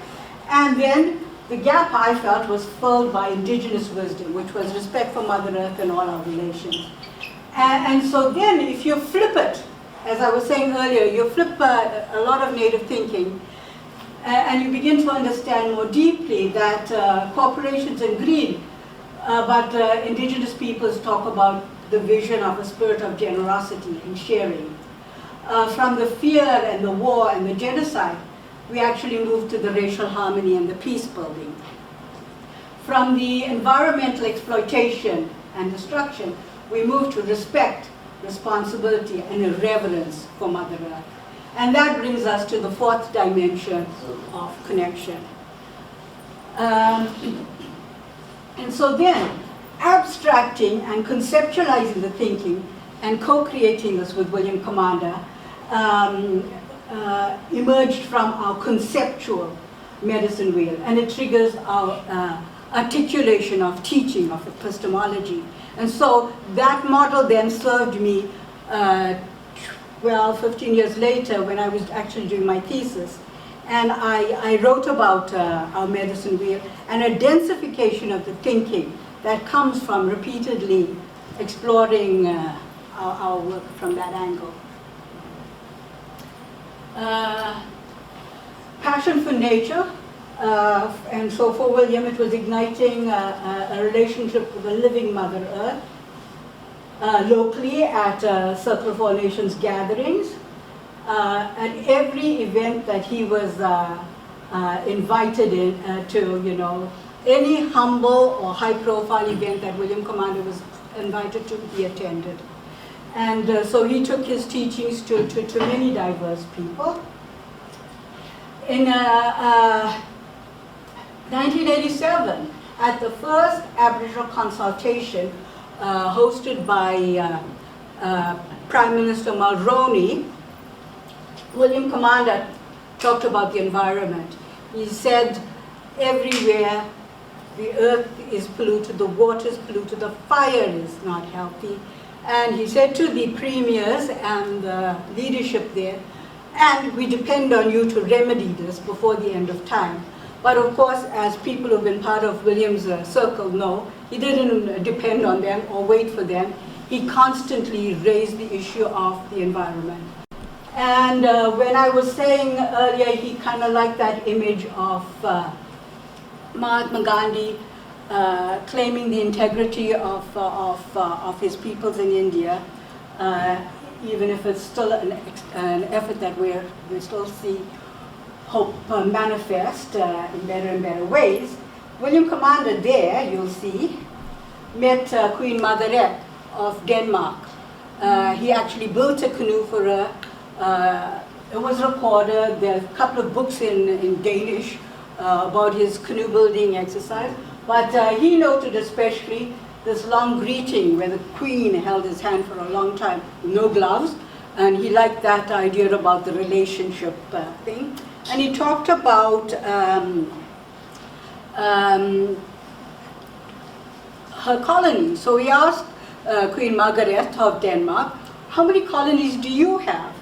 And then the gap, I felt, was filled by indigenous wisdom, which was respect for Mother Earth and all our relations. And so then, if you flip it, as I was saying earlier, you flip a lot of native thinking, and you begin to understand more deeply that corporations and greed, but indigenous peoples talk about the vision of a spirit of generosity and sharing. From the fear and the war and the genocide, we actually moved to the racial harmony and the peace building. From the environmental exploitation and destruction, we moved to respect, responsibility, and a reverence for Mother Earth. And that brings us to the fourth dimension of connection. And so then, abstracting and conceptualizing the thinking and co-creating this with William Commanda emerged from our conceptual medicine wheel, and it triggers our articulation of teaching, of epistemology. And so that model then served me 15 years later when I was actually doing my thesis. And I wrote about our medicine wheel and a densification of the thinking that comes from repeatedly exploring our work from that angle. Passion for nature, and so for William it was igniting a relationship with a living Mother Earth, locally at Circle of All Nations gatherings, at every event that he was invited in to, any humble or high-profile event that William Commanda was invited to, he attended. And so he took his teachings to many diverse people. In 1987, at the first Aboriginal consultation hosted by Prime Minister Mulroney, William Commanda talked about the environment. He said, everywhere the earth is polluted, the water is polluted, the fire is not healthy. And he said to the premiers and the leadership there, and we depend on you to remedy this before the end of time. But of course, as people who've been part of William's circle know, he didn't depend on them or wait for them. He constantly raised the issue of the environment. And when I was saying earlier, he kind of liked that image of Mahatma Gandhi claiming the integrity of his peoples in India, even if it's still an effort that we still see hope manifest in better and better ways. William Commanda there, you'll see, met Queen Margaret of Denmark. He actually built a canoe for her. It was recorded. There are a couple of books in Danish about his canoe building exercise. But he noted especially this long greeting where the Queen held his hand for a long time, no gloves. And he liked that idea about the relationship thing. And he talked about her colonies. So he asked Queen Margaret of Denmark, how many colonies do you have?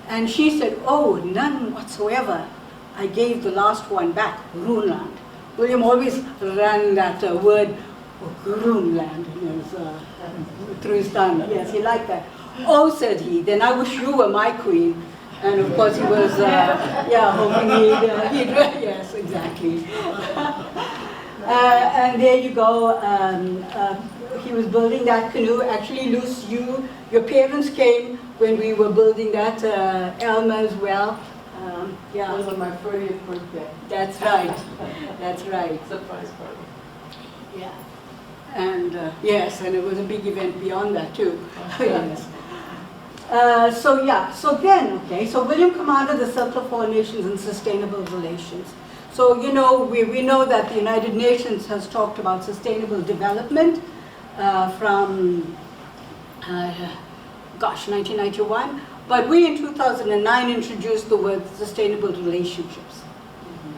And she said, oh, none whatsoever. I gave the last one back, Groenland. William always ran that word, Groenland, through his tongue. Yes, he liked that. Oh, said he, then I wish you were my queen. And of course he was, hoping he'd yes, exactly. And there you go. He was building that canoe. Actually, Luce, your parents came when we were building that, Elma as well. It was on my 40th birthday. That's right. That's right. Surprise party. Yeah. And yes, and it was a big event beyond that too. Yes. So William Commanda, the Circle of All Nations and Sustainable Relations. So, we know that the United Nations has talked about sustainable development from 1991. But we in 2009 introduced the word sustainable relationships.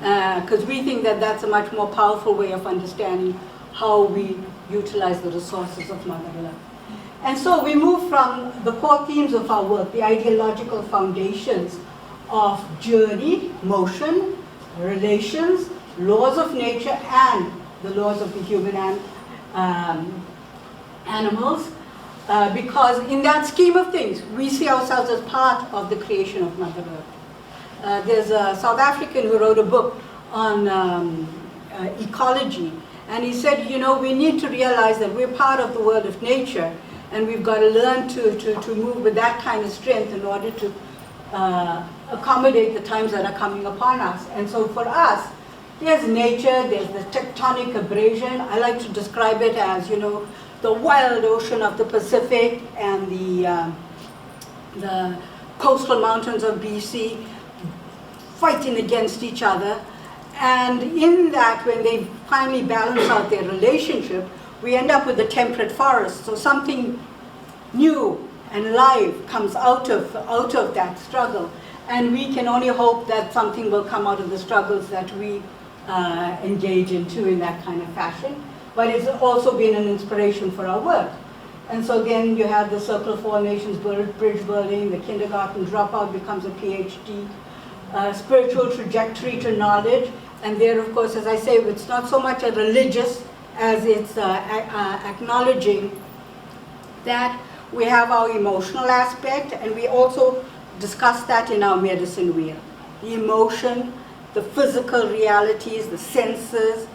Because we think that that's a much more powerful way of understanding how we utilize the resources of Mother Earth. And so we move from the core themes of our work, the ideological foundations of journey, motion, relations, laws of nature, and the laws of the human and animals, because in that scheme of things, we see ourselves as part of the creation of Mother Earth. There's a South African who wrote a book on ecology, and he said, we need to realize that we're part of the world of nature, and we've got to learn to move with that kind of strength in order to accommodate the times that are coming upon us. And so for us, there's nature, there's the tectonic abrasion. I like to describe it as, the wild ocean of the Pacific and the coastal mountains of BC fighting against each other. And in that, when they finally balance out their relationship, we end up with the temperate forest. So something new and live comes out of that struggle. And we can only hope that something will come out of the struggles that we engage in too in that kind of fashion. But it's also been an inspiration for our work. And so then you have the Circle of All Nations bridge building, the kindergarten dropout becomes a PhD, spiritual trajectory to knowledge. And there, of course, as I say, it's not so much a religious as it's acknowledging that we have our emotional aspect, and we also discuss that in our medicine wheel. The emotion, the physical realities, the senses,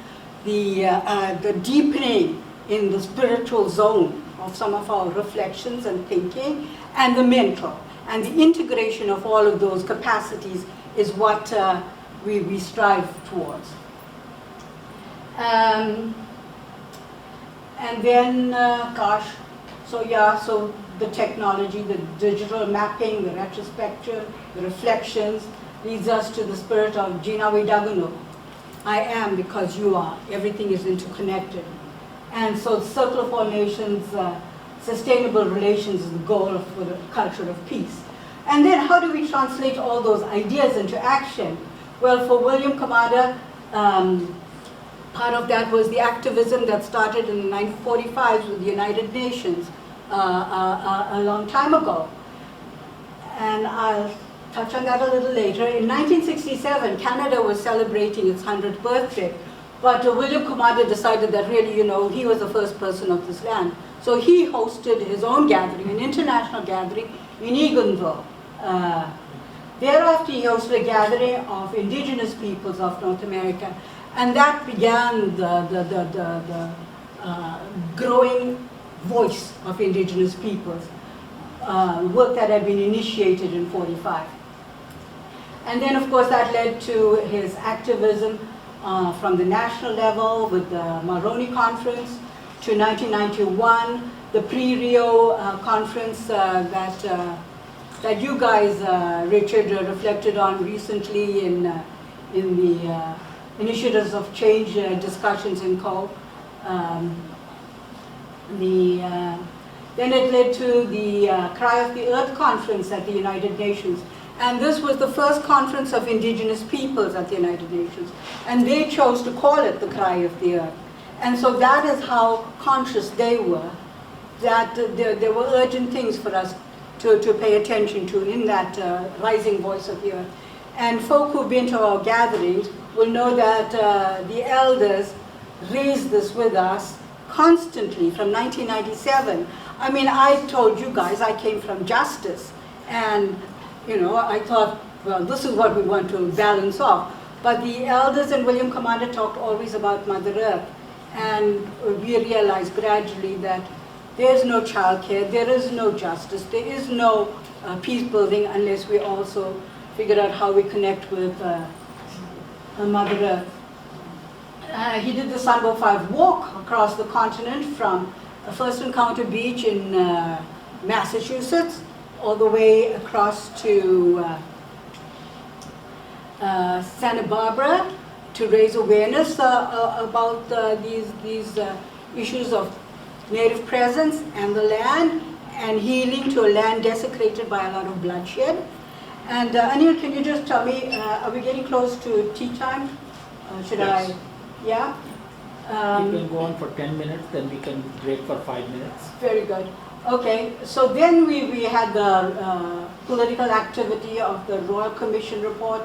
the deepening in the spiritual zone of some of our reflections and thinking, and the mental. And the integration of all of those capacities is what we strive towards. And then, so the technology, the digital mapping, the retrospective, the reflections, leads us to the spirit of Jina Vidagunu. I am because you are. Everything is interconnected. And so the Circle of All Nations, sustainable relations is the goal for the culture of peace. And then how do we translate all those ideas into action? Well, for William Commanda, part of that was the activism that started in the 1945s with the United Nations a long time ago. And I'll touch on that a little later. In 1967, Canada was celebrating its 100th birthday, but William Commanda decided that really, he was the first person of this land. So he hosted his own gathering, an international gathering in Eganville. Thereafter, he hosted a gathering of indigenous peoples of North America, and that began the growing voice of indigenous peoples, work that had been initiated in 45. And then, of course, that led to his activism from the national level with the Maroni Conference to 1991, the pre-Rio conference that you guys, Richard, reflected on recently in the Initiatives of Change discussions in COP. Then it led to the Cry of the Earth conference at the United Nations. And this was the first conference of indigenous peoples at the United Nations. And they chose to call it the Cry of the Earth. And so that is how conscious they were, that there were urgent things for us to pay attention to in that rising voice of the earth. And folk who've been to our gatherings will know that the elders raised this with us constantly from 1997. I mean, I told you guys I came from justice, and you know, I thought, well, this is what we want to balance off. But the elders and William Commanda talked always about Mother Earth, and we realized gradually that there's no childcare, there is no justice, there is no peace building unless we also figure out how we connect with Mother Earth. He did the Sunbow 5 walk across the continent from First Encounter Beach in Massachusetts all the way across to Santa Barbara to raise awareness about these issues of native presence and the land and healing to a land desecrated by a lot of bloodshed. And Anil, can you just tell me, are we getting close to tea time? Should Yes. Yeah? We can go on for 10 minutes, then we can break for 5 minutes. Very good. Okay, so then we had the political activity of the Royal Commission report,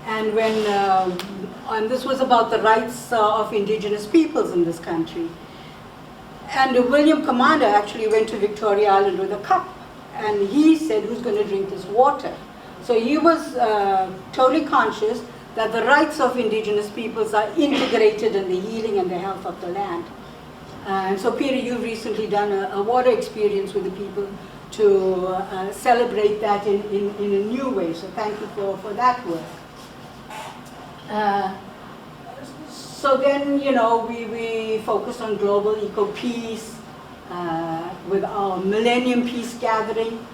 and when and this was about the rights of indigenous peoples in this country. And William Commanda actually went to Victoria Island with a cup, and he said, who's going to drink this water? So he was totally conscious that the rights of indigenous peoples are integrated in the healing and the health of the land. And so Peter, you've recently done a water experience with the people to celebrate that in a new way. So thank you for that work. So then, you know, we focused on global eco-peace with our Millennium Peace Gathering.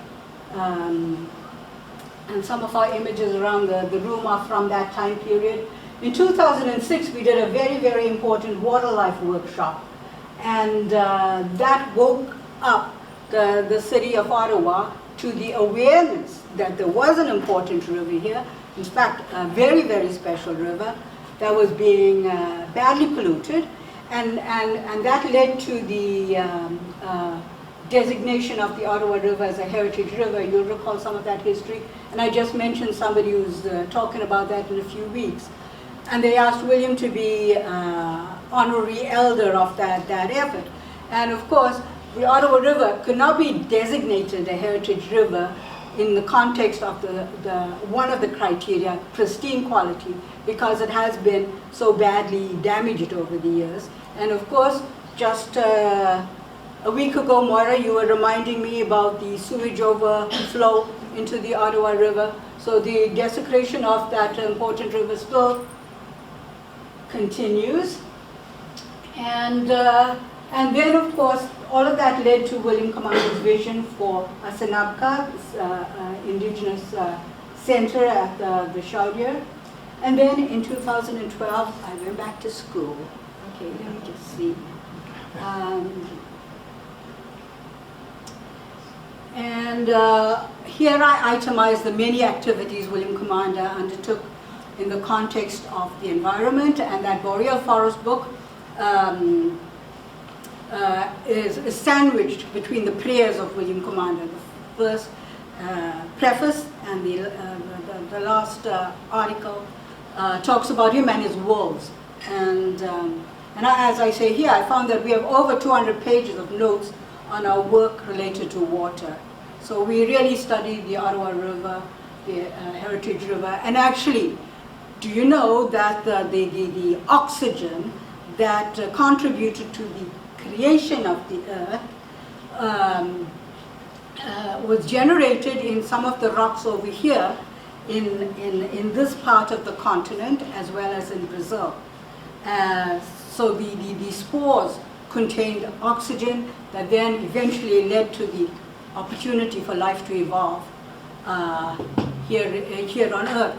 And some of our images around the room are from that time period. In 2006, we did a very, very important water life workshop. And that woke up the city of Ottawa to the awareness that there was an important river here. In fact, a very, very special river that was being badly polluted. And that led to the designation of the Ottawa River as a heritage river. You'll recall some of that history. And I just mentioned somebody who's talking about that in a few weeks. And they asked William to be honorary elder of that effort. And of course, the Ottawa River could not be designated a heritage river in the context of one of the criteria, pristine quality, because it has been so badly damaged over the years. And of course, just a week ago, Moira, you were reminding me about the sewage overflow into the Ottawa River. So the desecration of that important river still continues. And then, of course, all of that led to William Commanda's vision for a Senabka, indigenous center at the Chaudière. And then in 2012, I went back to school. Okay, let me just see. Here I itemize the many activities William Commanda undertook in the context of the environment, and that Boreal Forest book is sandwiched between the prayers of William Commanda. The first preface and the last article talks about him and his wolves. And as I say here, I found that we have over 200 pages of notes on our work related to water. So we really studied the Ottawa River, the Heritage River, and actually, do you know that the oxygen that contributed to the creation of the earth was generated in some of the rocks over here in this part of the continent as well as in Brazil. So the spores contained oxygen that then eventually led to the opportunity for life to evolve here on Earth.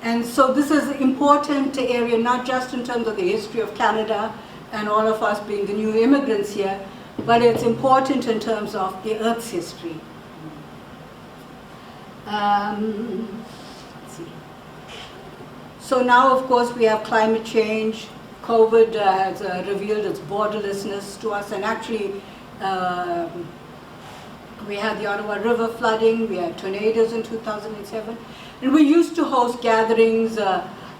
And so this is an important area, not just in terms of the history of Canada and all of us being the new immigrants here, but it's important in terms of the Earth's history. Let's see. So now, of course, we have climate change. COVID has revealed its borderlessness to us, and actually We had the Ottawa River flooding, we had tornadoes in 2007, and we used to host gatherings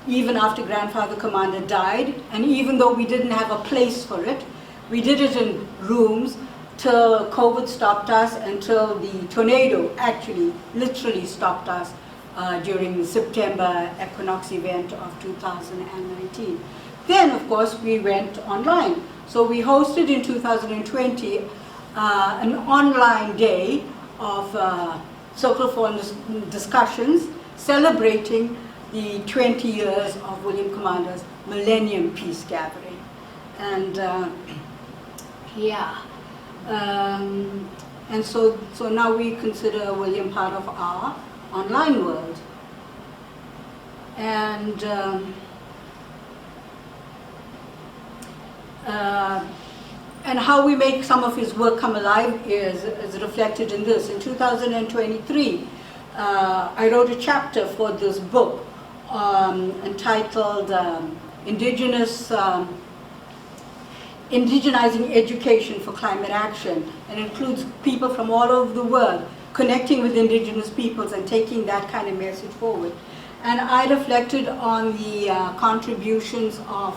even after Grandfather Commanda died, and even though we didn't have a place for it, we did it in rooms till COVID stopped us, until the tornado actually literally stopped us during the September equinox event of 2019. Then, of course, we went online. So we hosted in 2020 an online day of Circle for discussions celebrating the 20 years of William Commanda's Millennium Peace Gathering. And and so now we consider William part of our online world. And how we make some of his work come alive is reflected in this. In 2023, I wrote a chapter for this book entitled Indigenizing Education for Climate Action, and includes people from all over the world connecting with indigenous peoples and taking that kind of message forward. And I reflected on the contributions of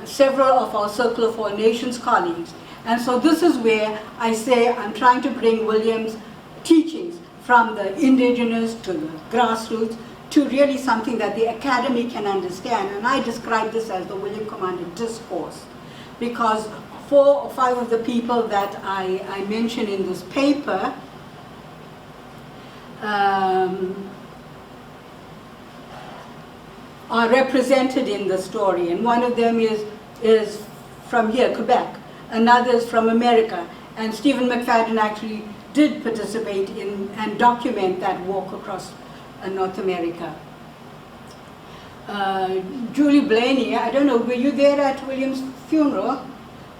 several of our Circle of All Nations colleagues. And so this is where I say I'm trying to bring William's teachings from the indigenous to the grassroots to really something that the academy can understand. And I describe this as the William Commanda discourse, because 4 or 5 of the people that I mention in this paper are represented in the story, and one of them is from here, Quebec, another is from America, and Stephen McFadden actually did participate in and document that walk across North America. Julie Blaney, I don't know, were you there at William's funeral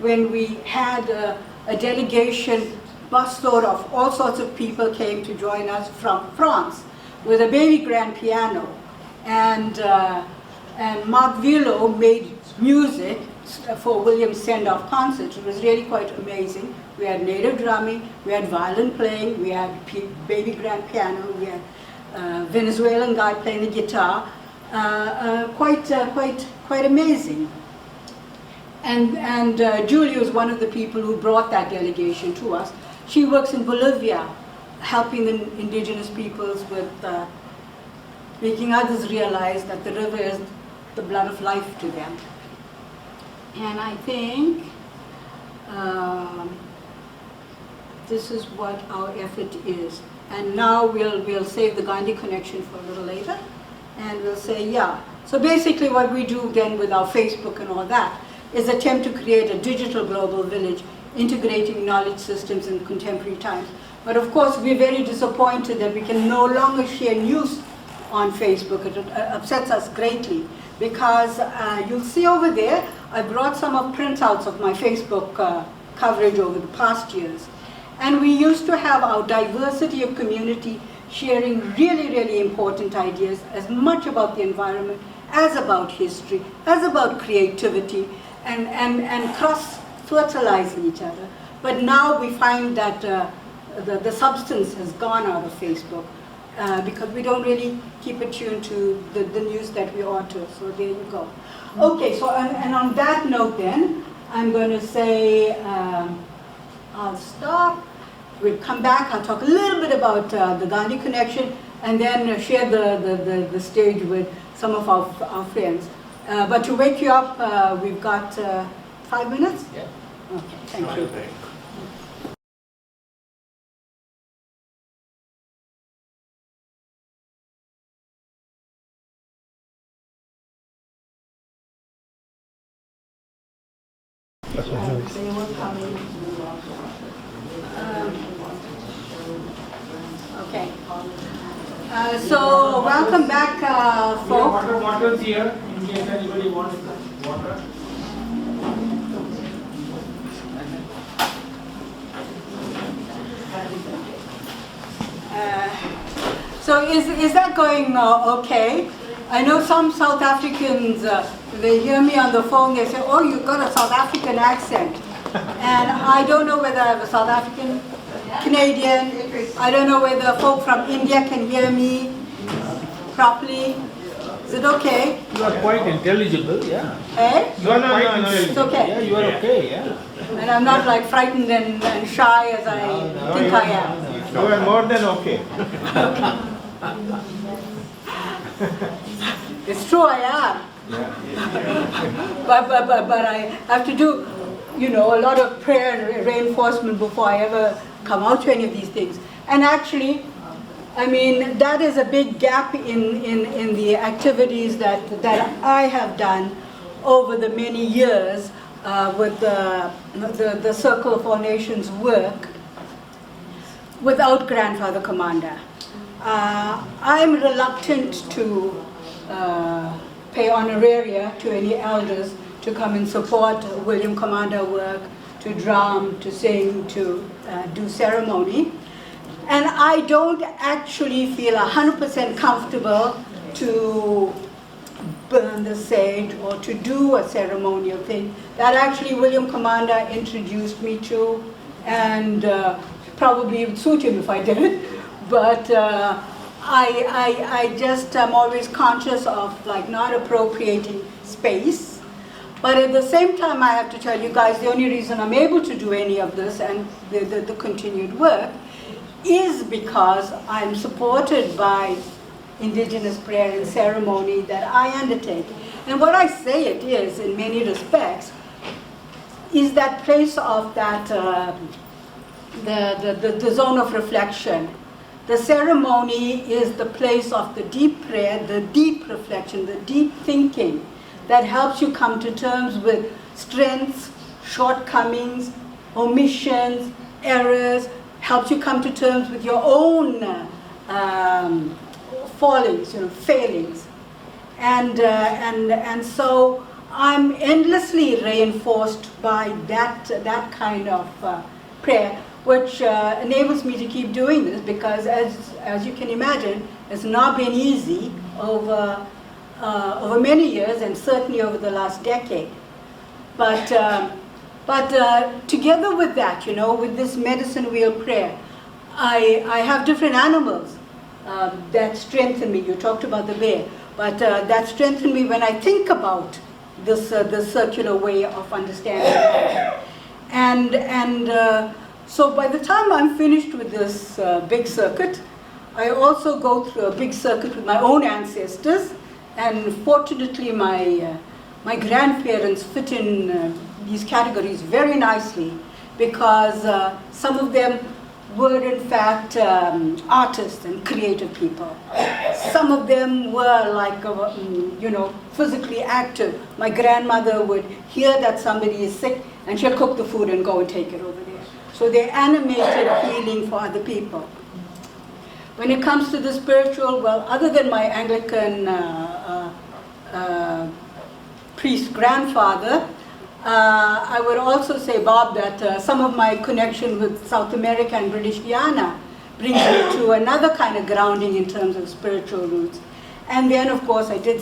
when we had a delegation busload of all sorts of people came to join us from France with a baby grand piano, and Mark Vilo made music for William's send-off concert. It was really quite amazing. We had native drumming, we had violin playing, we had baby grand piano, we had Venezuelan guy playing the guitar. Quite amazing. And Julie was one of the people who brought that delegation to us. She works in Bolivia, helping the indigenous peoples with making others realize that the river is the blood of life to them. And I think this is what our effort is. And now we'll save the Gandhi connection for a little later, and we'll say, yeah. So basically what we do then with our Facebook and all that is attempt to create a digital global village, integrating knowledge systems in contemporary times. But of course, we're very disappointed that we can no longer share news on Facebook. It upsets us greatly, because you'll see over there, I brought some of printouts of my Facebook coverage over the past years. And we used to have our diversity of community sharing really, really important ideas, as much about the environment, as about history, as about creativity, and cross-fertilizing each other. But now we find that the substance has gone out of Facebook, because we don't really keep attuned to the news that we ought to. So there you go. Okay, so and on that note then, I'm going to say I'll stop. We'll come back, I'll talk a little bit about the Gandhi connection, and then share the stage with some of our friends. But to wake you up, we've got 5 minutes? Yeah. Okay, thank you. Okay. So welcome back, folks. Water bottles here in case anybody wants water. So is that going okay? I know some South Africans, they hear me on the phone, they say, oh, you've got a South African accent. And I don't know whether I have a South African, Canadian, I don't know whether folk from India can hear me properly. Is it okay? You are quite intelligible, yeah. Eh? You are quite intelligible. It's okay. Yeah, you are okay, yeah. And I'm not like frightened and shy as I think I am. You are more than okay. It's true, I am. But I have to do, you know, a lot of prayer and reinforcement before I ever come out to any of these things. And actually, I mean, that is a big gap in the activities that I have done over the many years with the Circle of All Nations work without Grandfather Commanda. I'm reluctant to pay honoraria to any elders to come and support William Commanda work, to drum, to sing, to do ceremony. And I don't actually feel 100% comfortable to burn the sage or to do a ceremonial thing that actually William Commanda introduced me to, and probably it would suit him if I did it. But I just am always conscious of like not appropriating space. But at the same time, I have to tell you guys, the only reason I'm able to do any of this and the continued work is because I'm supported by indigenous prayer and ceremony that I undertake. And what I say it is, in many respects, is that place of that, the zone of reflection. The ceremony is the place of the deep prayer, the deep reflection, the deep thinking that helps you come to terms with strengths, shortcomings, omissions, errors, helps you come to terms with your own fallings, you know, failings. And so I'm endlessly reinforced by that kind of prayer, which enables me to keep doing this, because as you can imagine, it's not been easy over many years, and certainly over the last decade. But together with that, you know, with this medicine wheel prayer, I have different animals that strengthen me. You talked about the bear, but that strengthen me when I think about this circular way of understanding. And so by the time I'm finished with this big circuit, I also go through a big circuit with my own ancestors, and fortunately my grandparents fit in these categories very nicely, because some of them were in fact artists and creative people. Some of them were like, you know, physically active. My grandmother would hear that somebody is sick and she'll cook the food and go and take it over there. So they animated healing for other people. When it comes to the spiritual, well, other than my Anglican priest grandfather, I would also say, Bob, that some of my connection with South America and British Guiana brings me to another kind of grounding in terms of spiritual roots. And then, of course, I did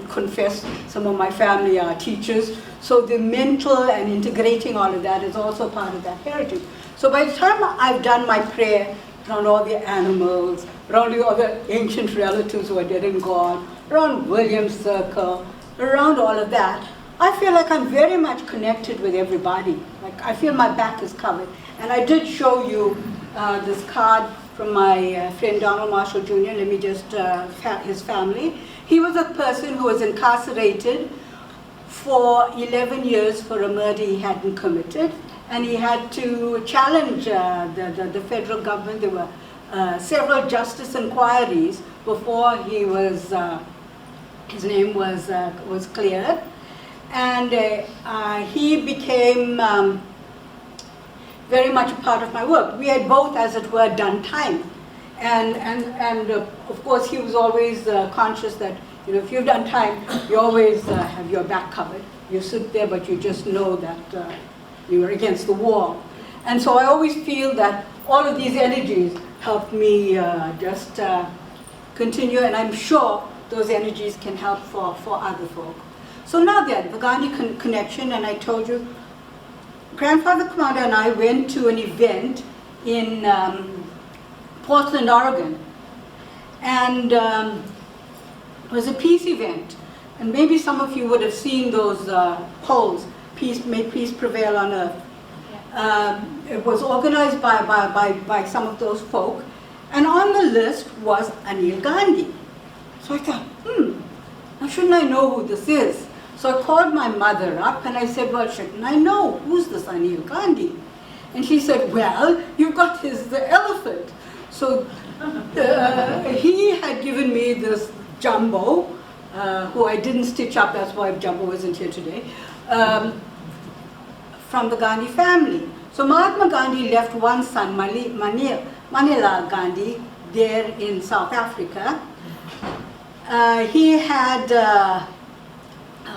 confess, some of my family are teachers, so the mental and integrating all of that is also part of that heritage. So by the time I've done my prayer around all the animals, around all the ancient relatives who are dead and gone, around William's circle, around all of that, I feel like I'm very much connected with everybody. Like, I feel my back is covered. And I did show you this card from my friend Donald Marshall Jr., let me just, his family. He was a person who was incarcerated for 11 years for a murder he hadn't committed. And he had to challenge the federal government. There were several justice inquiries before he was, his name was cleared. And he became very much a part of my work. We had both, as it were, done time. And of course, he was always conscious that, you know, if you've done time, you always have your back covered. You sit there, but you just know that you are against the wall. And so I always feel that all of these energies help me just continue, and I'm sure those energies can help for other folk. So now then, the Gandhi connection, and I told you, Grandfather Commanda and I went to an event in Portland, Oregon. And it was a peace event. And maybe some of you would have seen those polls, peace, may peace prevail on earth. It was organized by some of those folk. And on the list was Anil Gandhi. So I thought, now shouldn't I know who this is? So I called my mother up and I said, well, shouldn't I know? Who's this Anil Gandhi? And she said, well, you've got the elephant. So he had given me this Jumbo, who I didn't stitch up, that's why Jumbo isn't here today, from the Gandhi family. So Mahatma Gandhi left one son, Manila Gandhi, there in South Africa. He had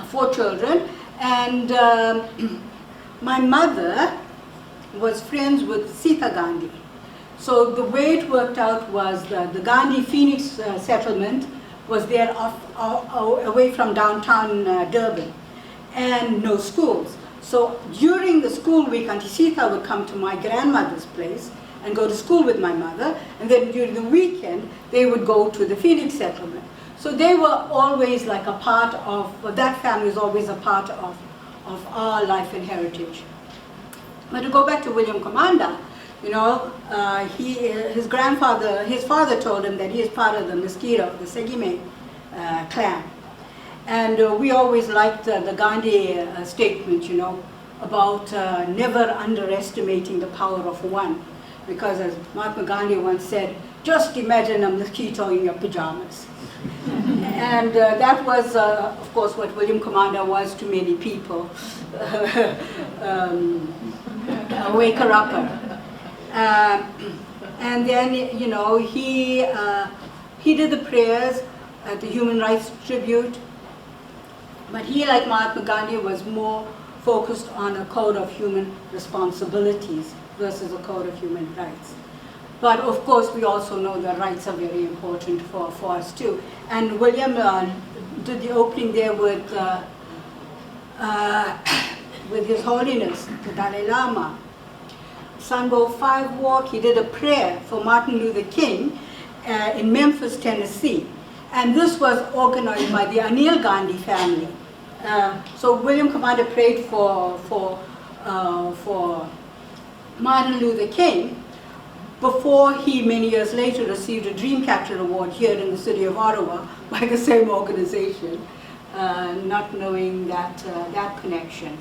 4 children, and my mother was friends with Sita Gandhi. So the way it worked out was the Gandhi Phoenix settlement was there away from downtown Durban, and no schools. So during the school week, Auntie Sita would come to my grandmother's place and go to school with my mother, and then during the weekend, they would go to the Phoenix settlement. So they were always like a part of, that family was always a part of our life and heritage. But to go back to William Commanda, you know, his father told him that he is part of the Mosquito, the Segime clan. And we always liked the Gandhi statement, you know, about never underestimating the power of one. Because as Mahatma Gandhi once said, just imagine a mosquito in your pajamas. And that was, of course, what William Commanda was to many people, a waker-upper. And then, you know, he did the prayers at the Human Rights Tribute, but he, like Mahatma Gandhi, was more focused on a code of human responsibilities versus a code of human rights. But of course, we also know that rights are very important for us too. And William did the opening there with His Holiness, the Dalai Lama. Sunbow 5 walk, he did a prayer for Martin Luther King in Memphis, Tennessee. And this was organized by the Anil Gandhi family. So William Commanda prayed for Martin Luther King before he, many years later, received a Dreamcatcher Award here in the city of Ottawa by the same organization, not knowing that connection.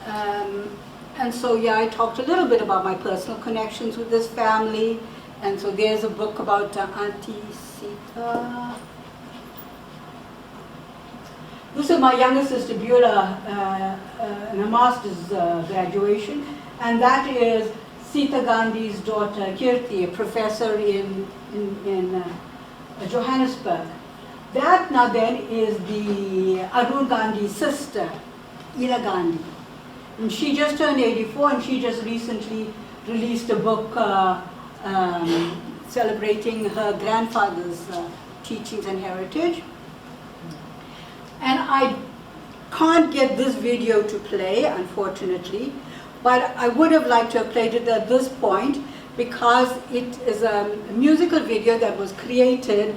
And so, yeah, I talked a little bit about my personal connections with this family. And so there's a book about Auntie Sita. This is my younger sister, Beulah, in her master's graduation. And that is Sita Gandhi's daughter, Kirti, a professor in Johannesburg. That now then is the Arun Gandhi's sister, Ila Gandhi. And she just turned 84, and she just recently released a book celebrating her grandfather's teachings and heritage. And I can't get this video to play, unfortunately, but I would have liked to have played it at this point because it is a musical video that was created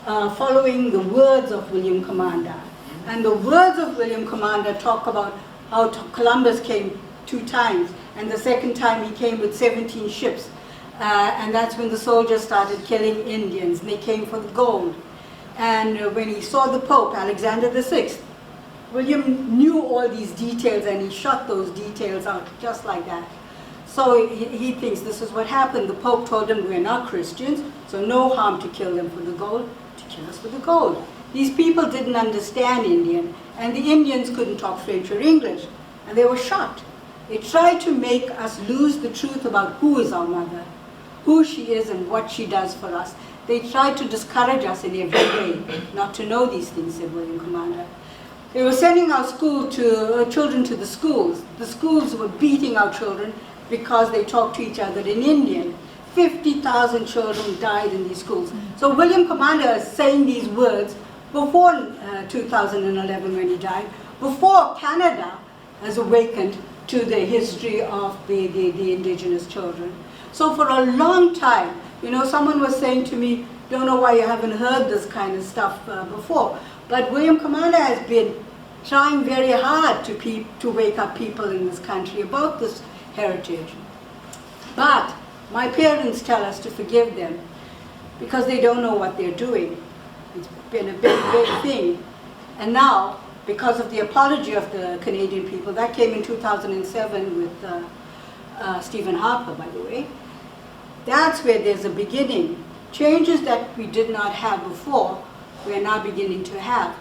following the words of William Commanda. And the words of William Commanda talk about how Columbus came 2 times, and the second time he came with 17 ships. And that's when the soldiers started killing Indians, and they came for the gold. And when he saw the Pope, Alexander VI, William knew all these details, and he shot those details out just like that. So he thinks this is what happened. The Pope told him, we're not Christians, so no harm to kill them for the gold, to kill us for the gold. These people didn't understand Indian, and the Indians couldn't talk French or English, and they were shot. They tried to make us lose the truth about who is our mother, who she is and what she does for us. They tried to discourage us in every way not to know these things, said William Commanda. They were sending our children to the schools. The schools were beating our children because they talked to each other in Indian. 50,000 children died in these schools. So William Commanda is saying these words before 2011 when he died, before Canada has awakened to the history of the indigenous children. So for a long time, you know, someone was saying to me, don't know why you haven't heard this kind of stuff before, but William Commanda has been trying very hard to wake up people in this country about this heritage. But my parents tell us to forgive them because they don't know what they're doing. It's been a big, big thing. And now, because of the apology of the Canadian people, that came in 2007 with Stephen Harper, by the way, that's where there's a beginning. Changes that we did not have before, we are now beginning to have.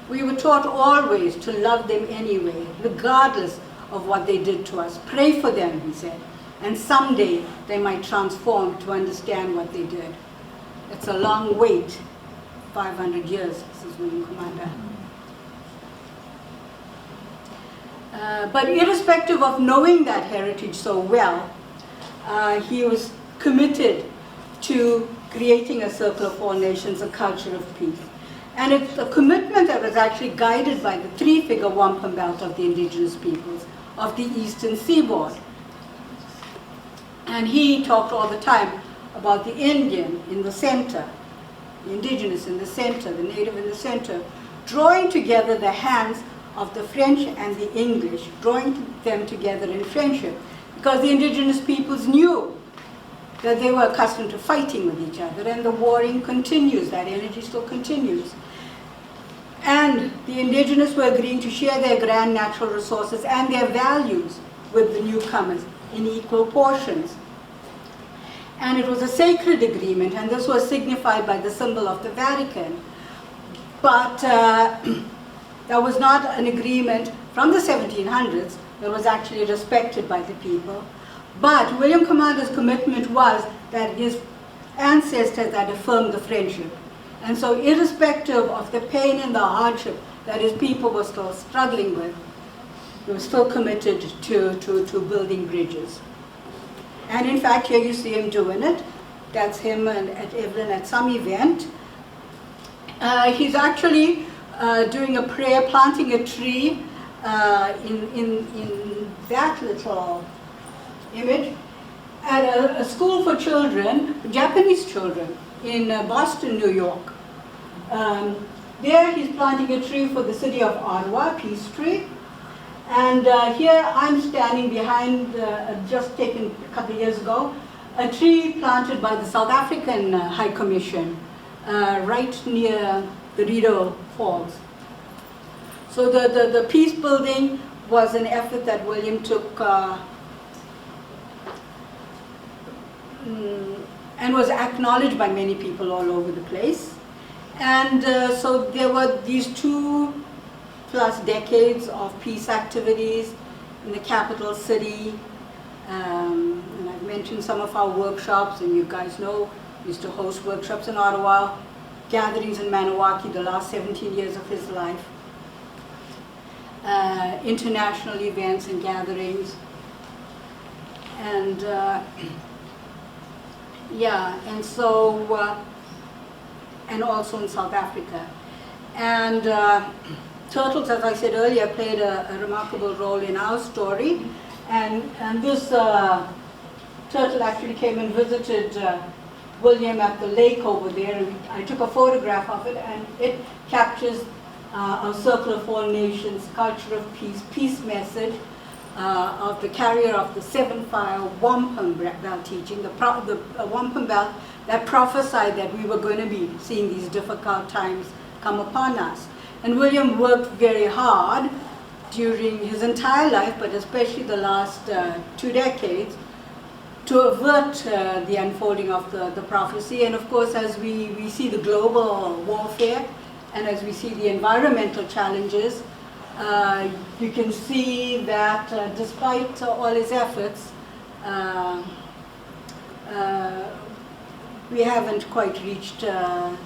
We were taught always to love them anyway, regardless of what they did to us. Pray for them, he said, and someday they might transform to understand what they did. It's a long wait, 500 years, says William Commanda. But irrespective of knowing that heritage so well, he was committed to creating a circle of all nations, a culture of peace. And it's a commitment that was actually guided by the three-figure wampum belt of the indigenous peoples of the eastern seaboard. And he talked all the time about the Indian in the center, the indigenous in the center, the native in the center, drawing together the hands of the French and the English, drawing them together in friendship, because the indigenous peoples knew that they were accustomed to fighting with each other, and the warring continues, that energy still continues. And the indigenous were agreeing to share their grand natural resources and their values with the newcomers in equal portions. And it was a sacred agreement, and this was signified by the symbol of the Vatican. But that was not an agreement from the 1700s that was actually respected by the people. But William Commanda's commitment was that his ancestors had affirmed the friendship. And so irrespective of the pain and the hardship that his people were still struggling with, he was still committed to building bridges. And in fact, here you see him doing it. That's him at Evelyn at some event. He's actually doing a prayer, planting a tree in that little image at a school for children, Japanese children, in Boston, New York. There he's planting a tree for the city of Ottawa, Peace Tree. And here I'm standing behind, just taken a couple of years ago, a tree planted by the South African High Commission, right near the Rideau Falls. So the peace building was an effort that William took and was acknowledged by many people all over the place. And so there were these 2+ decades of peace activities in the capital city. And I've mentioned some of our workshops, and you guys know we used to host workshops in Ottawa, gatherings in Maniwaki the last 17 years of his life, international events and gatherings. And yeah, and so, and also in South Africa. And turtles, as I said earlier, played a remarkable role in our story. And this turtle actually came and visited William at the lake over there. And I took a photograph of it, and it captures our Circle of All Nations, culture of peace, peace message, of the carrier of the seven-fire wampum belt teaching, the wampum belt that prophesied that we were going to be seeing these difficult times come upon us. And William worked very hard during his entire life, but especially the last 2 decades, to avert the unfolding of the prophecy. And of course, as we see the global warfare, and as we see the environmental challenges, you can see that despite all his efforts, we haven't quite reached an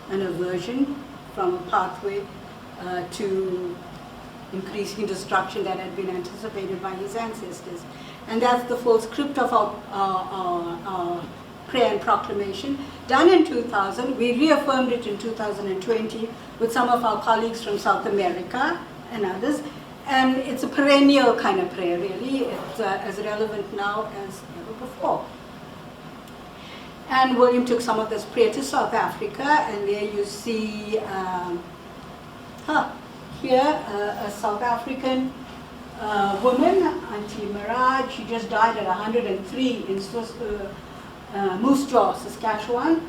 aversion from a pathway to increasing destruction that had been anticipated by his ancestors. And that's the full script of our prayer and proclamation, done in 2000. We reaffirmed it in 2020 with some of our colleagues from South America and others. And it's a perennial kind of prayer, really. It's as relevant now as ever before. And William took some of this prayer to South Africa, and there you see here a South African woman, Auntie Maraj. She just died at 103 in Moose Jaw, Saskatchewan,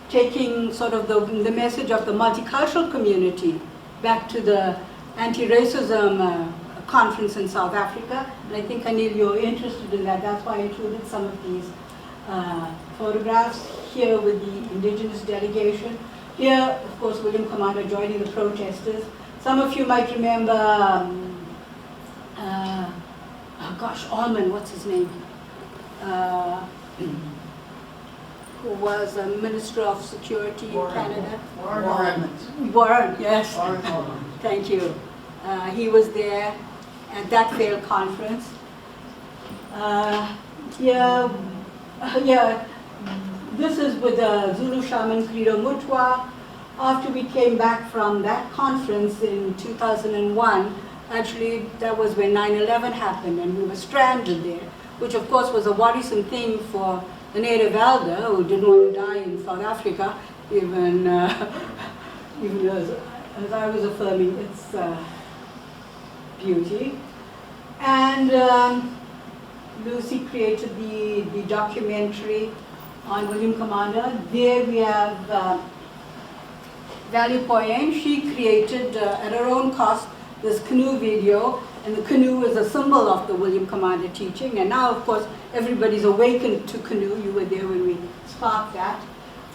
taking sort of the message of the multicultural community back to the anti-racism conference in South Africa. And I think, Anil, you're interested in that. That's why I included some of these photographs here with the indigenous delegation. Here, of course, William Commanda joining the protesters. Some of you might remember, Almond, what's his name? Who was a Minister of Security in Canada? Warren, yes. Thank you. He was there at that failed conference. This is with the Zulu shaman Credo Mutwa. After we came back from that conference in 2001, actually that was when 9/11 happened and we were stranded there, which of course was a worrisome thing for the native elder who didn't want to die in South Africa, even as I was affirming its beauty. And Lucy created the documentary on William Commanda. There we have Valley Poyen. She created at her own cost this canoe video, and the canoe is a symbol of the William Commanda teaching. And now, of course, everybody's awakened to canoe. You were there when we sparked that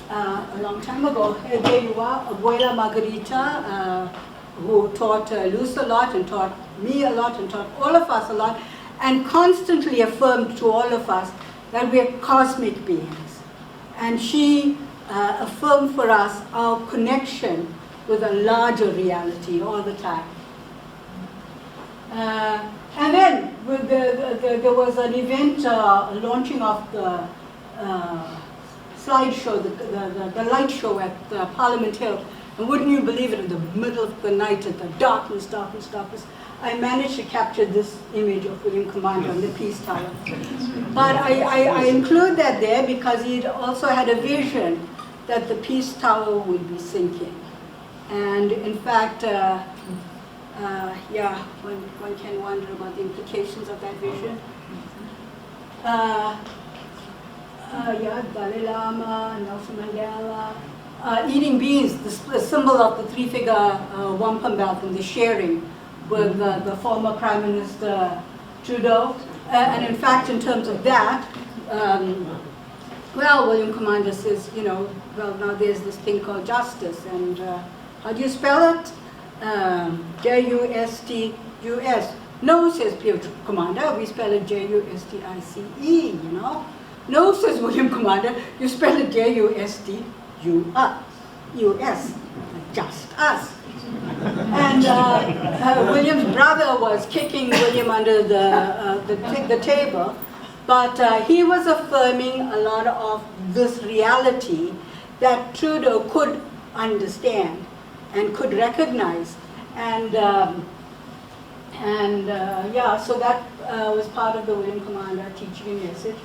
a long time ago. There you are, Abuela Margarita, who taught Luce a lot and taught me a lot and taught all of us a lot, and constantly affirmed to all of us that we are cosmic beings. And she affirmed for us our connection with a larger reality all the time. And then with there was an event launching of the slideshow, the light show at Parliament Hill. And wouldn't you believe it, in the middle of the night, at the darkness, I managed to capture this image of William Commanda on the Peace Tower. But I include that there because he also had a vision that the Peace Tower would be sinking. And in fact, one can wonder about the implications of that vision. Dalai Lama, Nelson Mandela, eating beans, the symbol of the three-figure wampum belt and the sharing with the former Prime Minister Trudeau. And in fact, in terms of that, William Commanda says, now there's this thing called justice. And how do you spell it? J-U-S-T-U-S. No, says William Commanda, we spell it J-U-S-T-I-C-E, No, says William Commanda, you spell it J-U-S-T-U-S, just us. And William's brother was kicking William under the table, but he was affirming a lot of this reality that Trudeau could understand and could recognize. So that was part of the William Commanda teaching and message.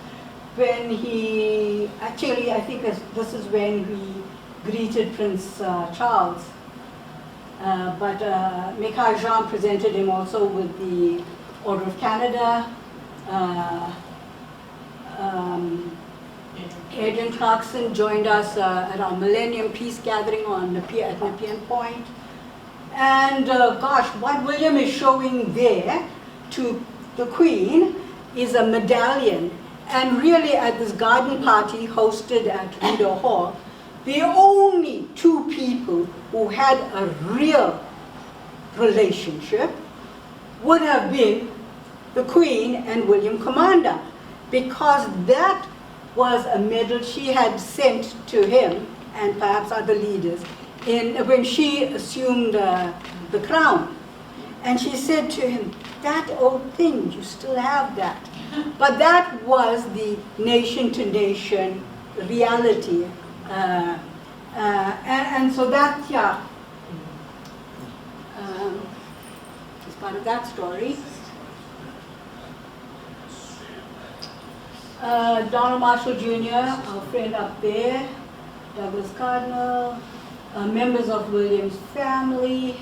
When he, actually I think this is when he greeted Prince Charles. But Mikhail Jean presented him also with the Order of Canada. Adrian Clarkson joined us at our Millennium Peace Gathering at Nepean Point. And what William is showing there to the Queen is a medallion. And really at this garden party hosted at Rideau Hall, the only two people who had a real relationship would have been the Queen and William Commanda, because that was a medal she had sent to him and perhaps other leaders when she assumed the crown. And she said to him, that old thing, you still have that. But that was the nation-to-nation reality. And so that, yeah, is part of that story. Donald Marshall Jr., our friend up there, Douglas Cardinal, members of William's family,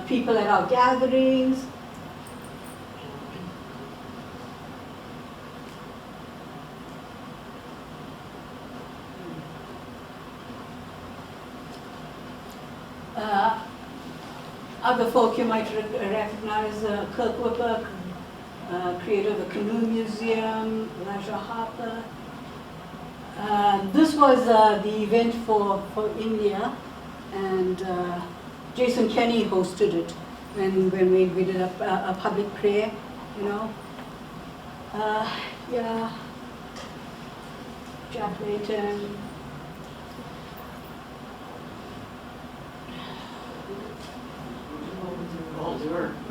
people at our gatherings. Other folk you might recognize, Kirk Whipper, creator of the Canoe Museum, Elijah Harper. This was the event for India, and Jason Kenny hosted it when we did a public prayer, you know. Yeah, Jack Layton.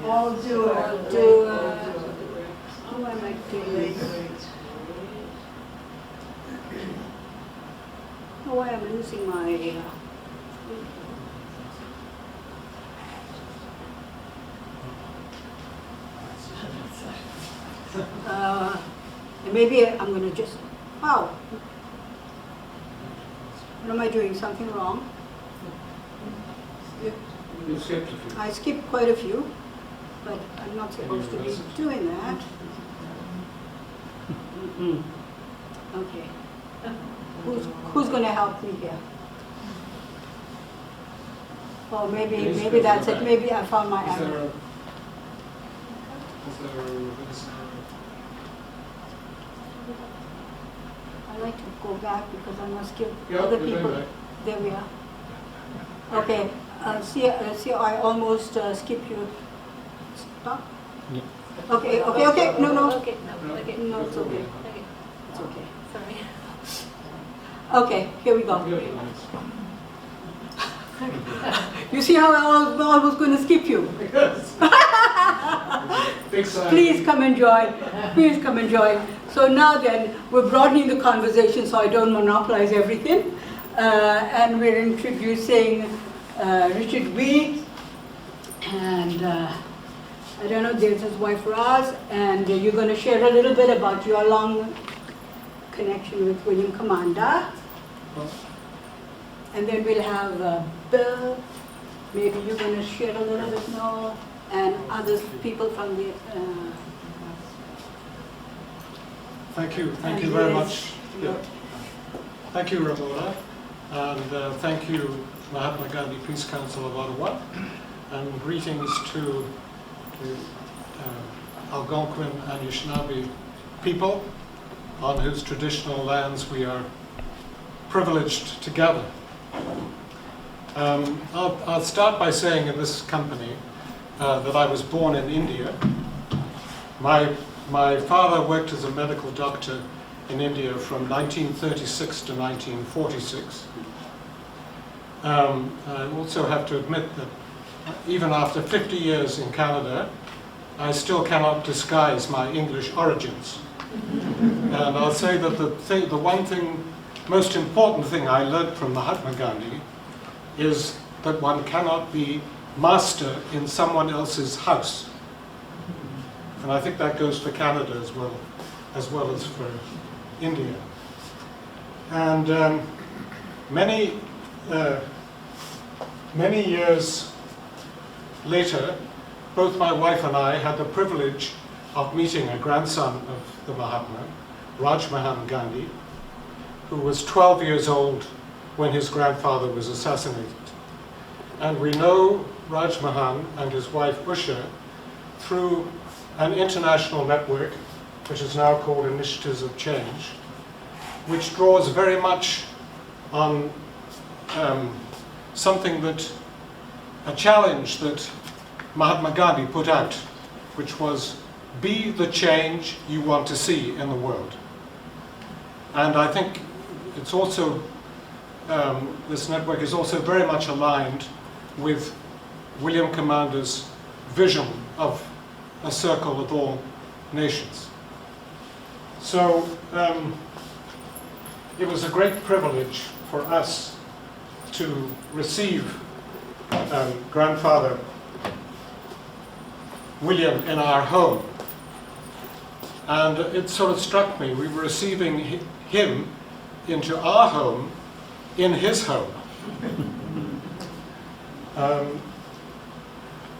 All do who am I doing? Oh, I am losing my. Maybe I'm going to just. Wow. What am I doing? Something wrong? You skipped a few. I skipped quite a few, but I'm not supposed to be doing that. Okay. Who's going to help me here? Oh, maybe that's it. Maybe I found my error. I like to go back because I must give other people. There we are. Okay. See, I almost skipped you. Stop. Yeah. Okay. No. Okay, no, No, okay. it's okay. Okay. It's okay. Sorry. Okay, here we go. You see how I was going to skip you? Please come and join. Please come and join. So now then, we're broadening the conversation so I don't monopolize everything. And we're introducing Richard Weed, and I don't know, there's his wife Roz, and you're going to share a little bit about your long connection with William Commanda. And then we'll have Bill, maybe you're going to share a little bit more, and other people from the... Thank you very much. Yeah. Thank you, Romola, and thank you, Mahatma Gandhi Peace Council of Ottawa, and greetings to Algonquin and Anishinaabe people on whose traditional lands we are privileged to gather. I'll start by saying in this company that I was born in India. My father worked as a medical doctor in India from 1936 to 1946. I also have to admit that even after 50 years in Canada, I still cannot disguise my English origins. And I'll say that the one thing, most important thing I learned from Mahatma Gandhi is that one cannot be master in someone else's house. And I think that goes for Canada as well as for India. And many years later, both my wife and I had the privilege of meeting a grandson of the Mahatma, Rajmohan Gandhi, who was 12 years old when his grandfather was assassinated. And we know Rajmohan and his wife Usha through an international network, which is now called Initiatives of Change, which draws very much on a challenge that Mahatma Gandhi put out, which was, be the change you want to see in the world. And I think it's also, this network is also very much aligned with William Commanda's vision of a circle of all nations. So it was a great privilege for us to receive Grandfather William in our home. And it sort of struck me, we were receiving him into our home in his home.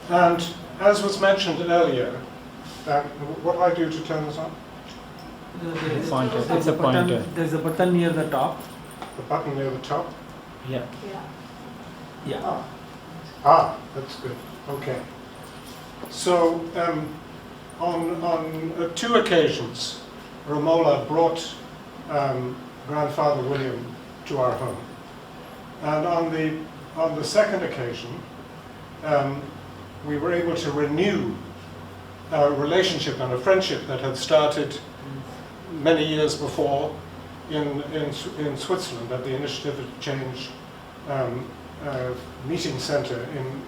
And as was mentioned earlier, what do I do to turn this on? Pointer. It's a pointer. There's a button near the top. The button near the top? Yeah. Yeah. Ah, that's good. Okay. So on 2 occasions, Romola brought Grandfather William to our home. And on the second occasion, we were able to renew a relationship and a friendship that had started many years before in Switzerland at the Initiative to Change meeting center in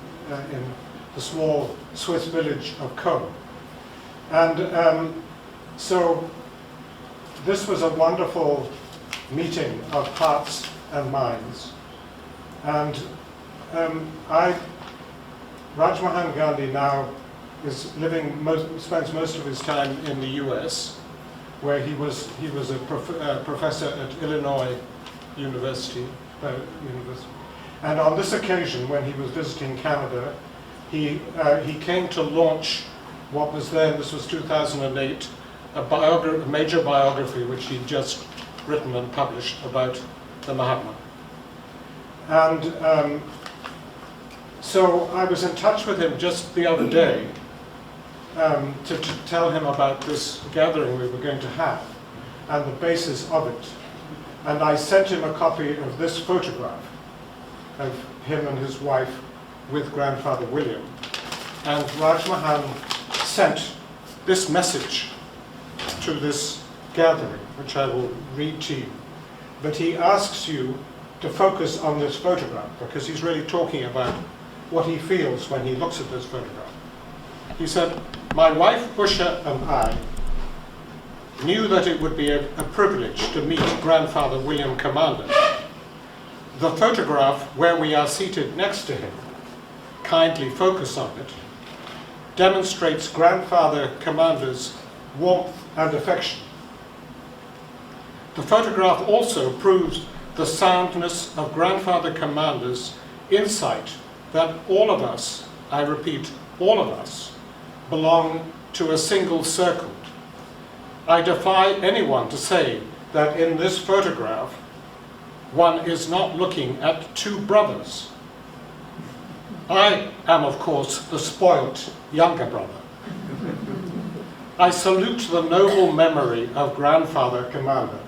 the small Swiss village of Co. And so this was a wonderful meeting of hearts and minds. And Rajmohan Gandhi now is spends most of his time in the US, where he was a professor at Illinois University. And on this occasion, when he was visiting Canada, he came to launch what was then, this was 2008, a major biography which he'd just written and published about the Mahatma. And so I was in touch with him just the other day to tell him about this gathering we were going to have and the basis of it. And I sent him a copy of this photograph of him and his wife with Grandfather William. And Rajmohan sent this message to this gathering, which I will read to you. But he asks you to focus on this photograph, because he's really talking about what he feels when he looks at this photograph. He said, "My wife Usha and I knew that it would be a privilege to meet Grandfather William Commanda. The photograph where we are seated next to him, kindly focus on it, demonstrates Grandfather Commanda's warmth and affection. The photograph also proves the soundness of Grandfather Commanda's insight that all of us, I repeat, all of us, belong to a single circle. I defy anyone to say that in this photograph one is not looking at 2 brothers. I am, of course, the spoilt younger brother. I salute the noble memory of Grandfather Commanda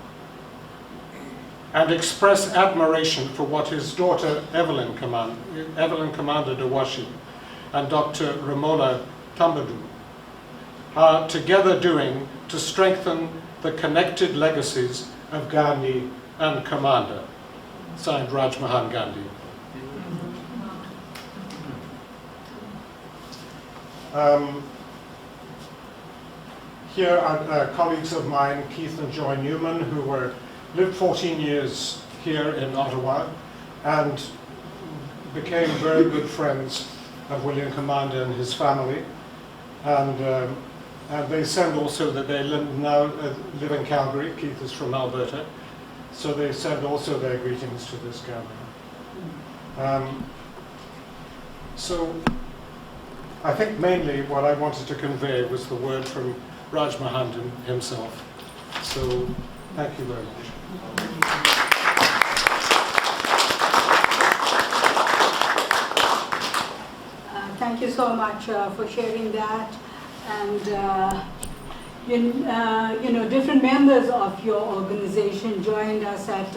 and express admiration for what his daughter Evelyn Commanda de Washi and Dr. Romola Thumbadoo are together doing to strengthen the connected legacies of Gandhi and Commanda." Signed, Rajmohan Gandhi. Here are colleagues of mine, Keith and Joy Newman, who lived 14 years here in Ottawa and became very good friends of William Commanda and his family. And they send also that they now live in Calgary. Keith is from Alberta. So they send also their greetings to this gathering. So I think mainly what I wanted to convey was the word from Rajmohan himself. So thank you very much. Thank you so much for sharing that. And different members of your organization joined us at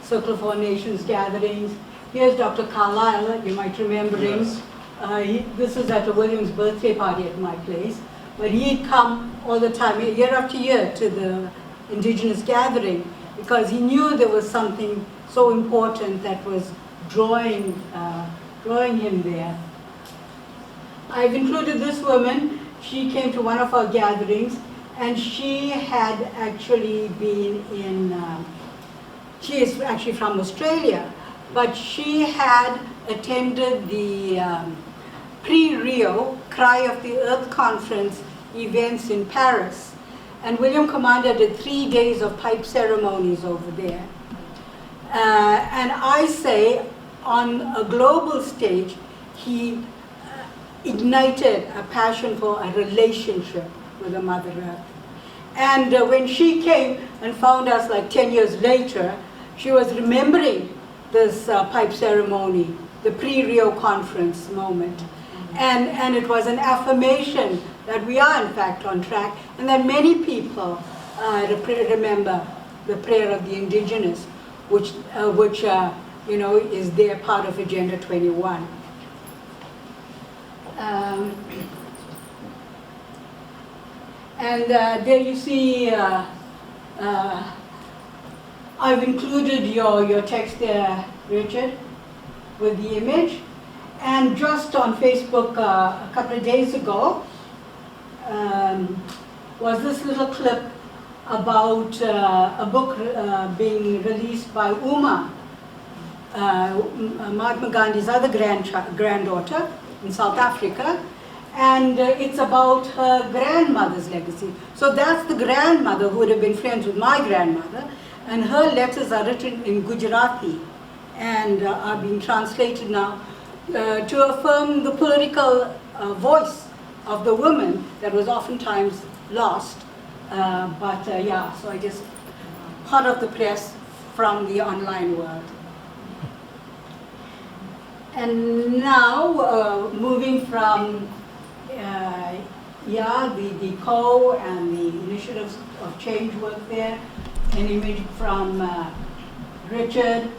Circle for Nations gatherings. Here's Dr. Carlisle, you might remember him. Yes. This was at a William's birthday party at my place. But he'd come all the time, year after year, to the Indigenous gathering because he knew there was something so important that was drawing him there. I've included this woman. She came to one of our gatherings, and she had actually been in, she is actually from Australia, but she had attended the pre-Rio Cry of the Earth Conference events in Paris. And William Commanda did 3 days of pipe ceremonies over there. And I say, on a global stage, he ignited a passion for a relationship with the Mother Earth. And when she came and found us like 10 years later, she was remembering this pipe ceremony, the pre-Rio conference moment. And it was an affirmation that we are in fact on track, and that many people remember the prayer of the indigenous, which you know, is their part of Agenda 21. And there you see, I've included your text there, Richard, with the image. And just on Facebook a couple of days ago was this little clip about a book being released by Uma, Mahatma Gandhi's other granddaughter in South Africa, and it's about her grandmother's legacy. So that's the grandmother who would have been friends with my grandmother, and her letters are written in Gujarati and are being translated now to affirm the political voice of the woman that was oftentimes lost. Yeah, so I just hot off the press from the online world. And now, moving from the CO and the initiatives of change work there, an image from Richard.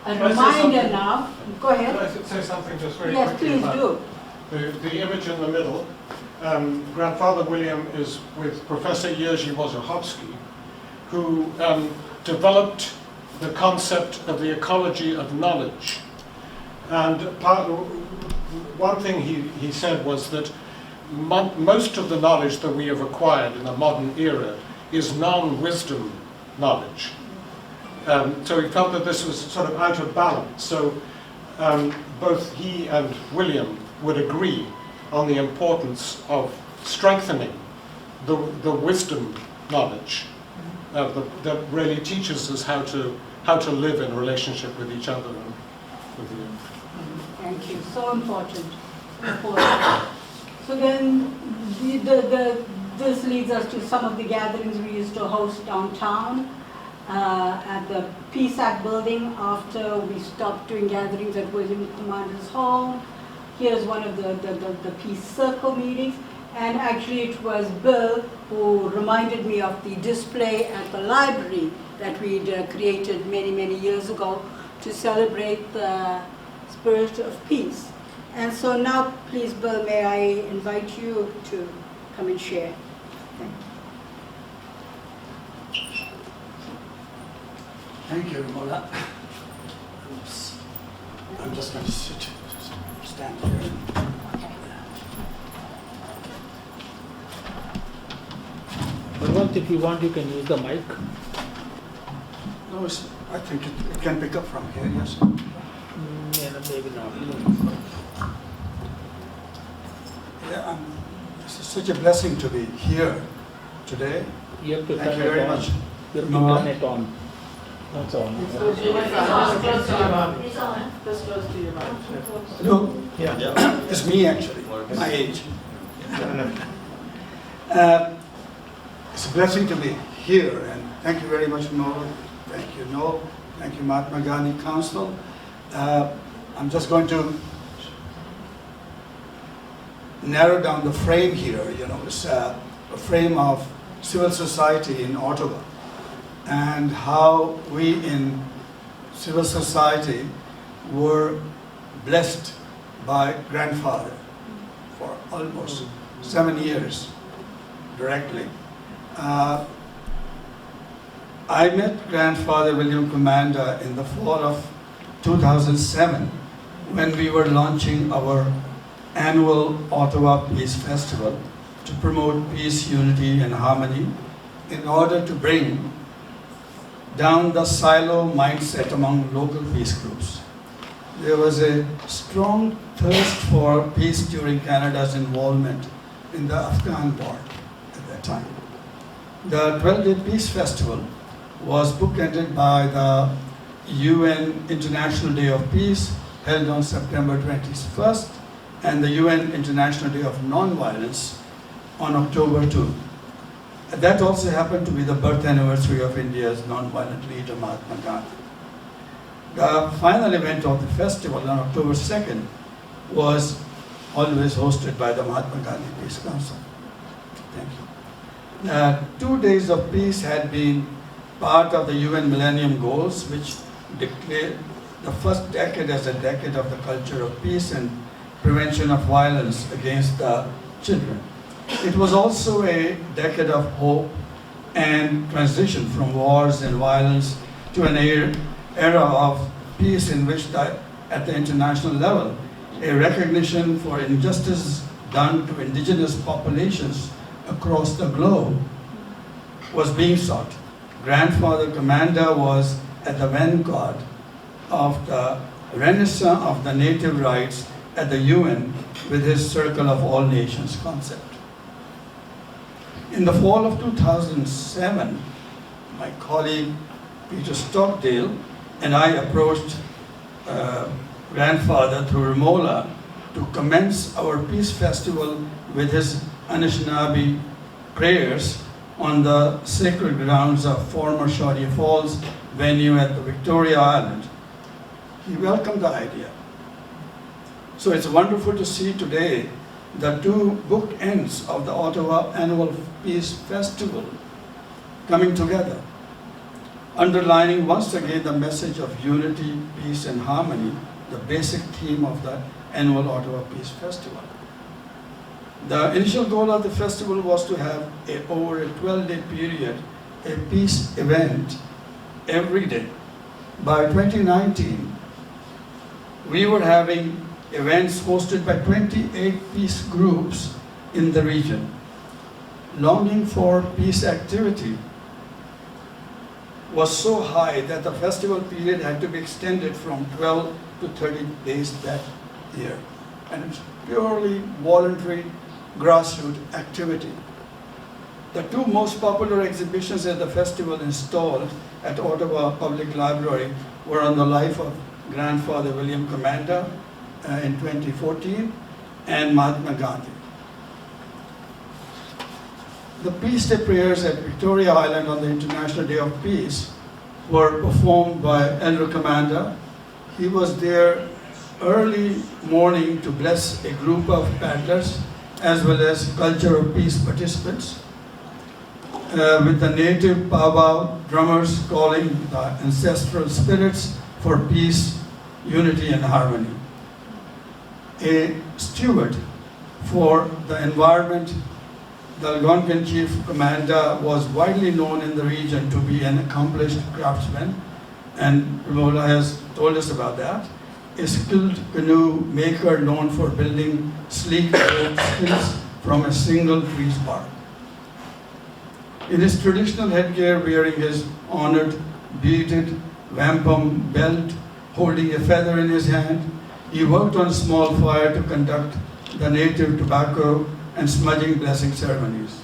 A reminder now, go ahead. Can I say something just very yes, quickly? Yes, please about do. the image in the middle. Grandfather William is with Professor Jerzy Wojciechowski, who developed the concept of the ecology of knowledge. And one thing he said was that most of the knowledge that we have acquired in the modern era is non-wisdom knowledge. So he felt that this was sort of out of balance. So both he and William would agree on the importance of strengthening the wisdom knowledge that really teaches us how to live in relationship with each other and with the earth. Thank you. So important. So then this leads us to some of the gatherings we used to host downtown. At the PSAC building after we stopped doing gatherings at William Commanda's home. Here's one of the Peace Circle meetings. And actually it was Bill who reminded me of the display at the library that we'd created many, many years ago to celebrate the spirit of peace. And so now, please, Bill, may I invite you to come and share. Thank you. Thank you, Romola. Oops. I'm just going to stand here. Balwant, if you want, you can use the mic. No, I think it can pick up from here, yes. Yeah, maybe not. Yeah, this is such a blessing to be here today. You have to Thank turn you it very on. much. You have to turn it on. That's all. This close to your mouth. Hello? Yeah. It's me, actually, my age. It's a blessing to be here, and thank you very much, Noel. Thank you, Noel. Thank you, Mahatma Gandhi Council. I'm just going to narrow down the frame here. You know, it's a frame of civil society in Ottawa, and how we in civil society were blessed by grandfather for almost 7 years directly. I met Grandfather William Commanda in the fall of 2007 when we were launching our annual Ottawa Peace Festival to promote peace, unity, and harmony in order to bring down the silo mindset among local peace groups. There was a strong thirst for peace during Canada's involvement in the Afghan war at that time. The 12-day Peace Festival was bookended by the UN International Day of Peace, held on September 21st, and the UN International Day of Nonviolence on October 2. That also happened to be the birth anniversary of India's nonviolent leader, Mahatma Gandhi. The final event of the festival on October 2nd was always hosted by the Mahatma Gandhi Peace Council. Thank you. 2 days of peace had been part of the UN Millennium Goals, which declared the first decade as a decade of the culture of peace and prevention of violence against the children. It was also a decade of hope and transition from wars and violence to an era of peace in which at the international level, a recognition for injustice done to indigenous populations across the globe was being sought. Grandfather Commanda was at the vanguard of the renaissance of the native rights at the UN with his Circle of All Nations concept. In the fall of 2007, my colleague Peter Stockdale and I approached Grandfather through Romola to commence our peace festival with his Anishinaabe prayers on the sacred grounds of former Shawty Falls venue at the Victoria Island. He welcomed the idea. So it's wonderful to see today the two bookends of the Ottawa Annual Peace Festival coming together, underlining once again the message of unity, peace, and harmony, the basic theme of the annual Ottawa Peace Festival. The initial goal of the festival was to have over a 12-day period, a peace event every day. By 2019, we were having events hosted by 28 peace groups in the region. Longing for peace activity was so high that the festival period had to be extended from 12 to 30 days that year. And it's purely voluntary grassroots activity. The two most popular exhibitions at the festival installed at Ottawa Public Library were on the life of Grandfather William Commanda in 2014 and Mahatma Gandhi. The Peace Day prayers at Victoria Island on the International Day of Peace were performed by Elder Commanda. He was there early morning to bless a group of paddlers as well as Culture of Peace participants, with the native powwow drummers calling the ancestral spirits for peace, unity, and harmony. A steward for the environment, the Algonquin Chief Commanda was widely known in the region to be an accomplished craftsman, and Romola has told us about that. A skilled canoe maker known for building sleek boats from a single tree's bark. In his traditional headgear, wearing his honored beaded wampum belt, holding a feather in his hand, he worked on a small fire to conduct the native tobacco and smudging blessing ceremonies.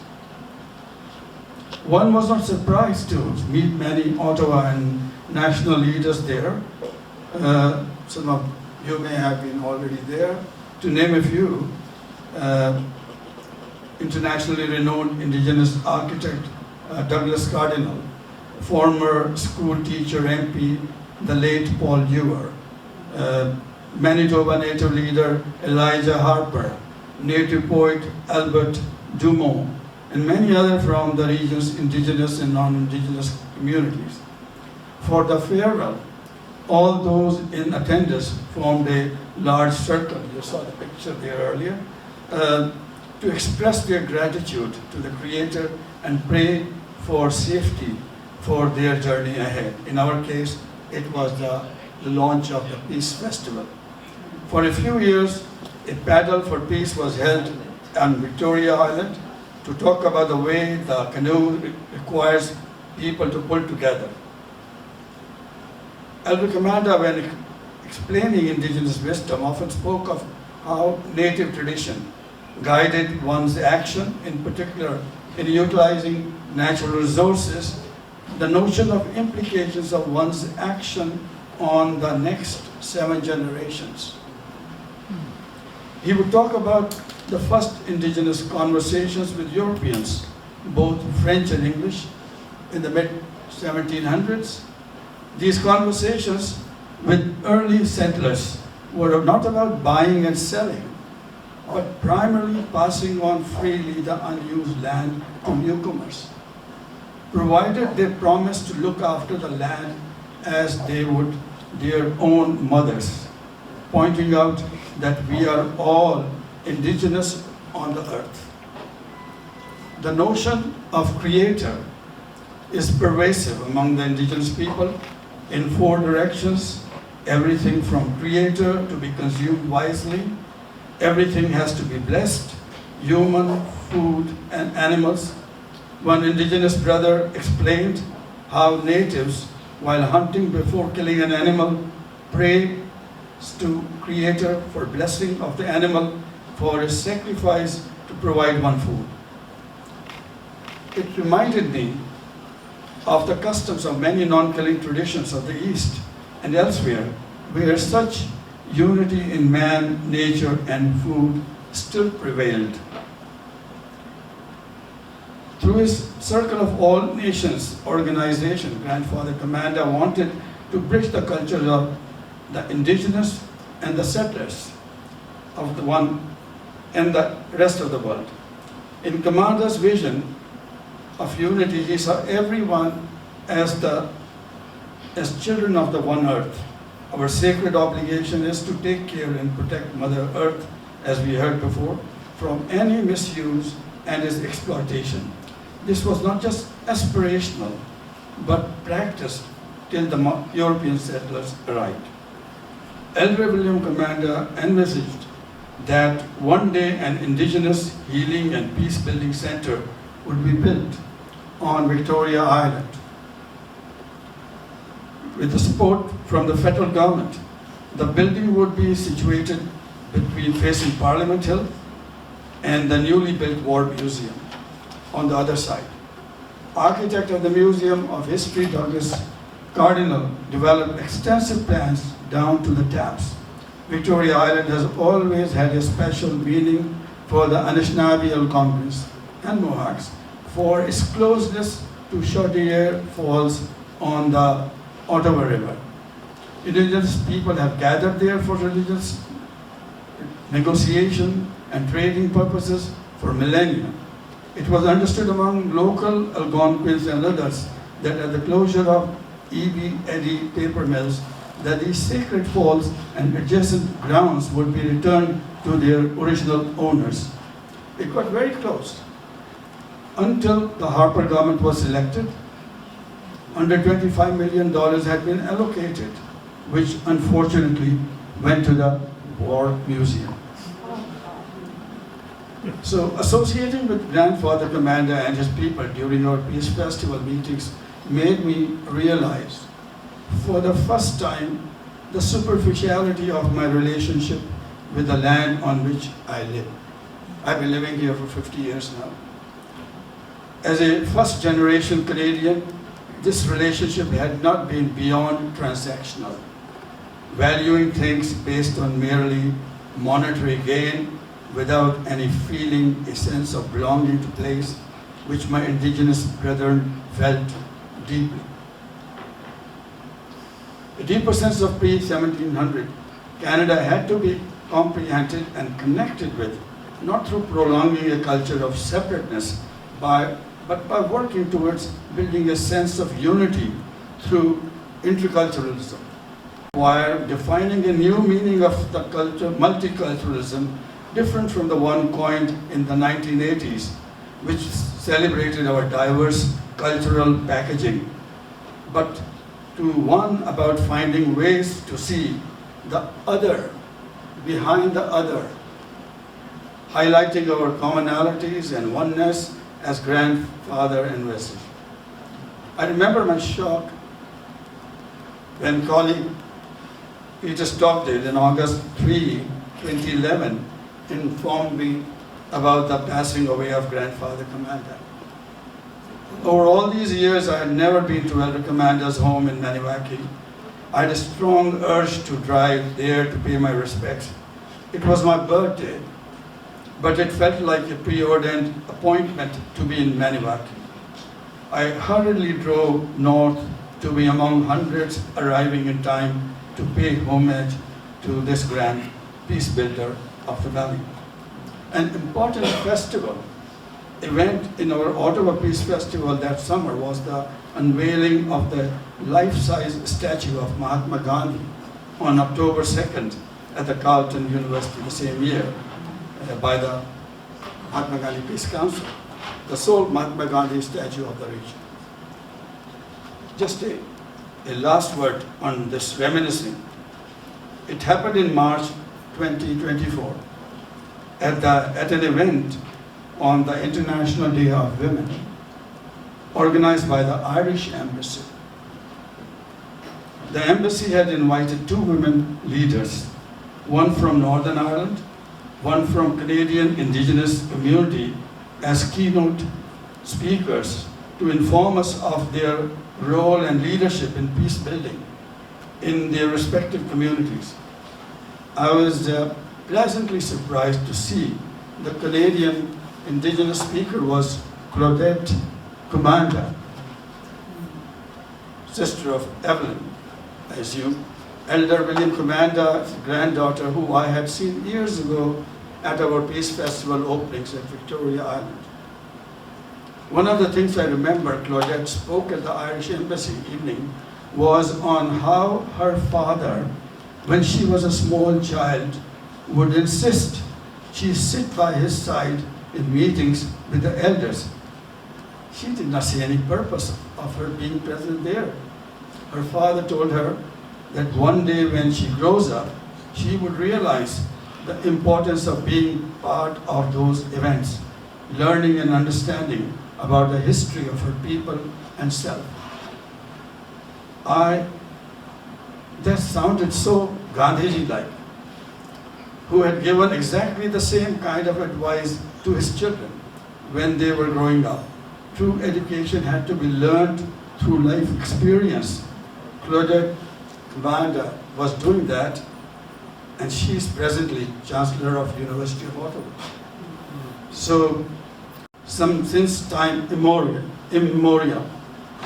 One was not surprised to meet many Ottawa and national leaders there. Some of you may have been already there. To name a few, internationally renowned Indigenous architect Douglas Cardinal, former school teacher MP, the late Paul Ewer, Manitoba Native leader Elijah Harper, Native poet Albert Dumont, and many others from the region's Indigenous and non-Indigenous communities. For the farewell, all those in attendance formed a large circle, you saw the picture there earlier, to express their gratitude to the Creator and pray for safety for their journey ahead. In our case, it was the launch of the Peace Festival. For a few years, a paddle for peace was held on Victoria Island, to talk about the way the canoe requires people to pull together. Elder Commanda, when explaining indigenous wisdom, often spoke of how native tradition guided one's action, in particular in utilizing natural resources, the notion of implications of one's action on the next 7 generations. He would talk about the first indigenous conversations with Europeans, both French and English, in the mid-1700s. These conversations with early settlers were not about buying and selling, but primarily passing on freely the unused land to newcomers, provided they promised to look after the land as they would their own mothers, pointing out that we are all indigenous on the earth. The notion of creator is pervasive among the indigenous people in 4 directions: everything from creator to be consumed wisely, everything has to be blessed, human, food, and animals. One indigenous brother explained how natives, while hunting before killing an animal, pray to creator for blessing of the animal for his sacrifice to provide one food. It reminded me of the customs of many non-killing traditions of the East and elsewhere, where such unity in man, nature, and food still prevailed. Through his Circle of All Nations organization, Grandfather Commanda wanted to bridge the cultures of the indigenous and the settlers of the one and the rest of the world. In Commanda's vision of unity, he saw everyone as children of the one earth. Our sacred obligation is to take care and protect Mother Earth, as we heard before, from any misuse and its exploitation. This was not just aspirational, but practiced till the European settlers arrived. Elder William Commanda envisaged that one day an indigenous healing and peace-building center would be built on Victoria Island. With the support from the federal government, the building would be situated facing Parliament Hill and the newly built War Museum on the other side. Architect of the Museum of History, Douglas Cardinal, developed extensive plans down to the taps. Victoria Island has always had a special meaning for the Anishinaabe, Algonquins, and Mohawks for its closeness to Chaudière Falls on the Ottawa River. Indigenous people have gathered there for religious negotiation and trading purposes for millennia. It was understood among local Algonquins and others that at the closure of E.B. Eddy paper mills, that these sacred falls and adjacent grounds would be returned to their original owners. It got very close. Until the Harper government was elected, under $25 million had been allocated, which unfortunately went to the War Museum. So associating with Grandfather Commanda and his people during our Peace Festival meetings made me realize for the first time the superficiality of my relationship with the land on which I live. I've been living here for 50 years now. As a first-generation Canadian, this relationship had not been beyond transactional, valuing things based on merely monetary gain without any feeling, a sense of belonging to place, which my indigenous brethren felt deeply. A deeper sense of pre-1700 Canada had to be comprehended and connected with, not through prolonging a culture of separateness, but by working towards building a sense of unity through interculturalism, while defining a new meaning of the culture, multiculturalism, different from the one coined in the 1980s, which celebrated our diverse cultural packaging, but to one about finding ways to see the other behind the other. highlighting our commonalities and oneness as grandfather envisaged. I remember my shock when colleague Peter Stockdale in August 3, 2011 informed me about the passing away of Grandfather Commanda. Over all these years, I had never been to Elder Commanda's home in Maniwaki. I had a strong urge to drive there to pay my respects. It was my birthday, but it felt like a preordained appointment to be in Maniwaki. I hurriedly drove north to be among hundreds arriving in time to pay homage to this grand peace builder of the valley. An important festival event in our Ottawa Peace Festival that summer was the unveiling of the life-size statue of Mahatma Gandhi on October 2nd at the Carleton University the same year by the Mahatma Gandhi Peace Council, the sole Mahatma Gandhi statue of the region. Just a last word on this reminiscing. It happened in March 2024 at an event on the International Day of Women, organized by the Irish Embassy. The embassy had invited 2 women leaders, one from Northern Ireland, one from Canadian Indigenous community, as keynote speakers to inform us of their role and leadership in peace building in their respective communities. I was pleasantly surprised to see the Canadian Indigenous speaker was Claudette Commanda, sister of Evelyn, I assume, Elder William Commanda's granddaughter, who I had seen years ago at our Peace Festival openings at Victoria Island. One of the things I remember Claudette spoke at the Irish Embassy evening was on how her father, when she was a small child, would insist she sit by his side in meetings with the elders. She did not see any purpose of her being present there. Her father told her that one day when she grows up, she would realize the importance of being part of those events, learning and understanding about the history of her people and self. That sounded so Gandhiji-like, who had given exactly the same kind of advice to his children when they were growing up. True education had to be learned through life experience. Claudette Commanda was doing that, and she is presently Chancellor of University of Ottawa. So, since time immemorial,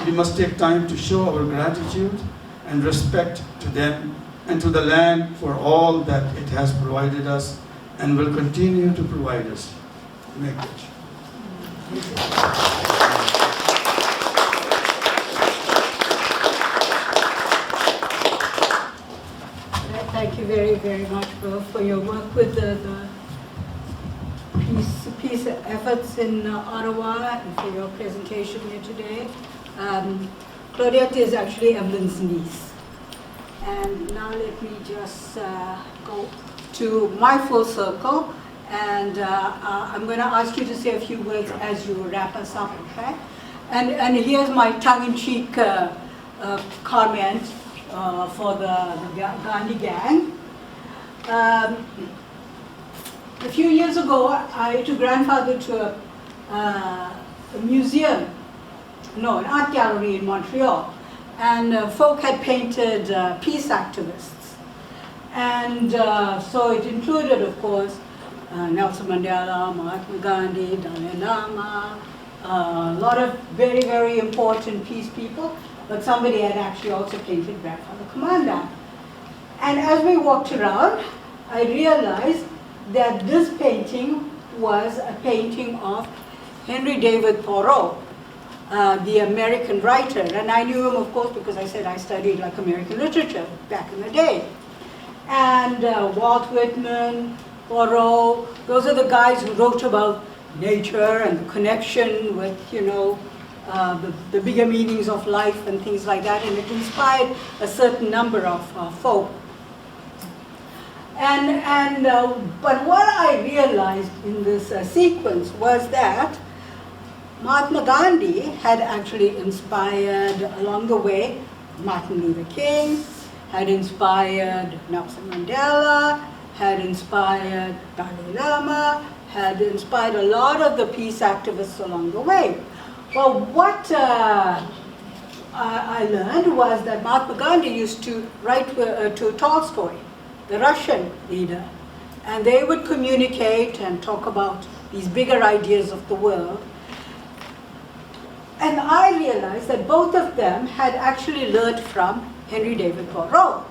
we must take time to show our gratitude and respect to them and to the land for all that it has provided us and will continue to provide us. Thank you very, very much for your work with the peace efforts in Ottawa and for your presentation here today. Claudette is actually Evelyn's niece. And now let me just go to my full circle, and I'm going to ask you to say a few words as you wrap us up, okay? And here's my tongue-in-cheek comment for the Gandhi gang. A few years ago, I took grandfather to a museum, no, an art gallery in Montreal, and folk had painted peace activists. And so it included, of course, Nelson Mandela, Mahatma Gandhi, Dalai Lama, a lot of very, very important peace people, but somebody had actually also painted Grandfather Commanda. And as we walked around, I realized that this painting was a painting of Henry David Thoreau, the American writer. And I knew him, of course, because I said I studied like American literature back in the day. And Walt Whitman, Thoreau, those are the guys who wrote about nature and the connection with, you know, the bigger meanings of life and things like that. And it inspired a certain number of folk. But what I realized in this sequence was that Mahatma Gandhi had actually inspired along the way Martin Luther King, had inspired Nelson Mandela, had inspired Dalai Lama, had inspired a lot of the peace activists along the way. Well, what I learned was that Mahatma Gandhi used to write to Tolstoy, the Russian leader, and they would communicate and talk about these bigger ideas of the world. And I realized that both of them had actually learned from Henry David Thoreau.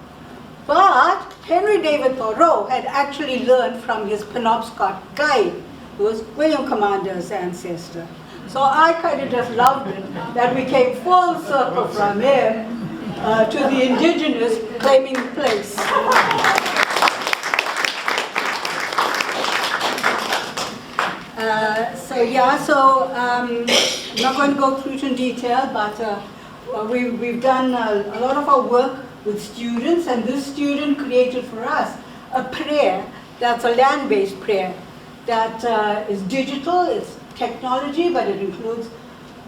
But Henry David Thoreau had actually learned from his Penobscot guide, who was William Commanda's ancestor. So I kind of just loved it that we came full circle from him to the indigenous claiming place. I'm not going to go through it in detail, but we've done a lot of our work with students, and this student created for us a prayer that's a land-based prayer that is digital, it's technology, but it includes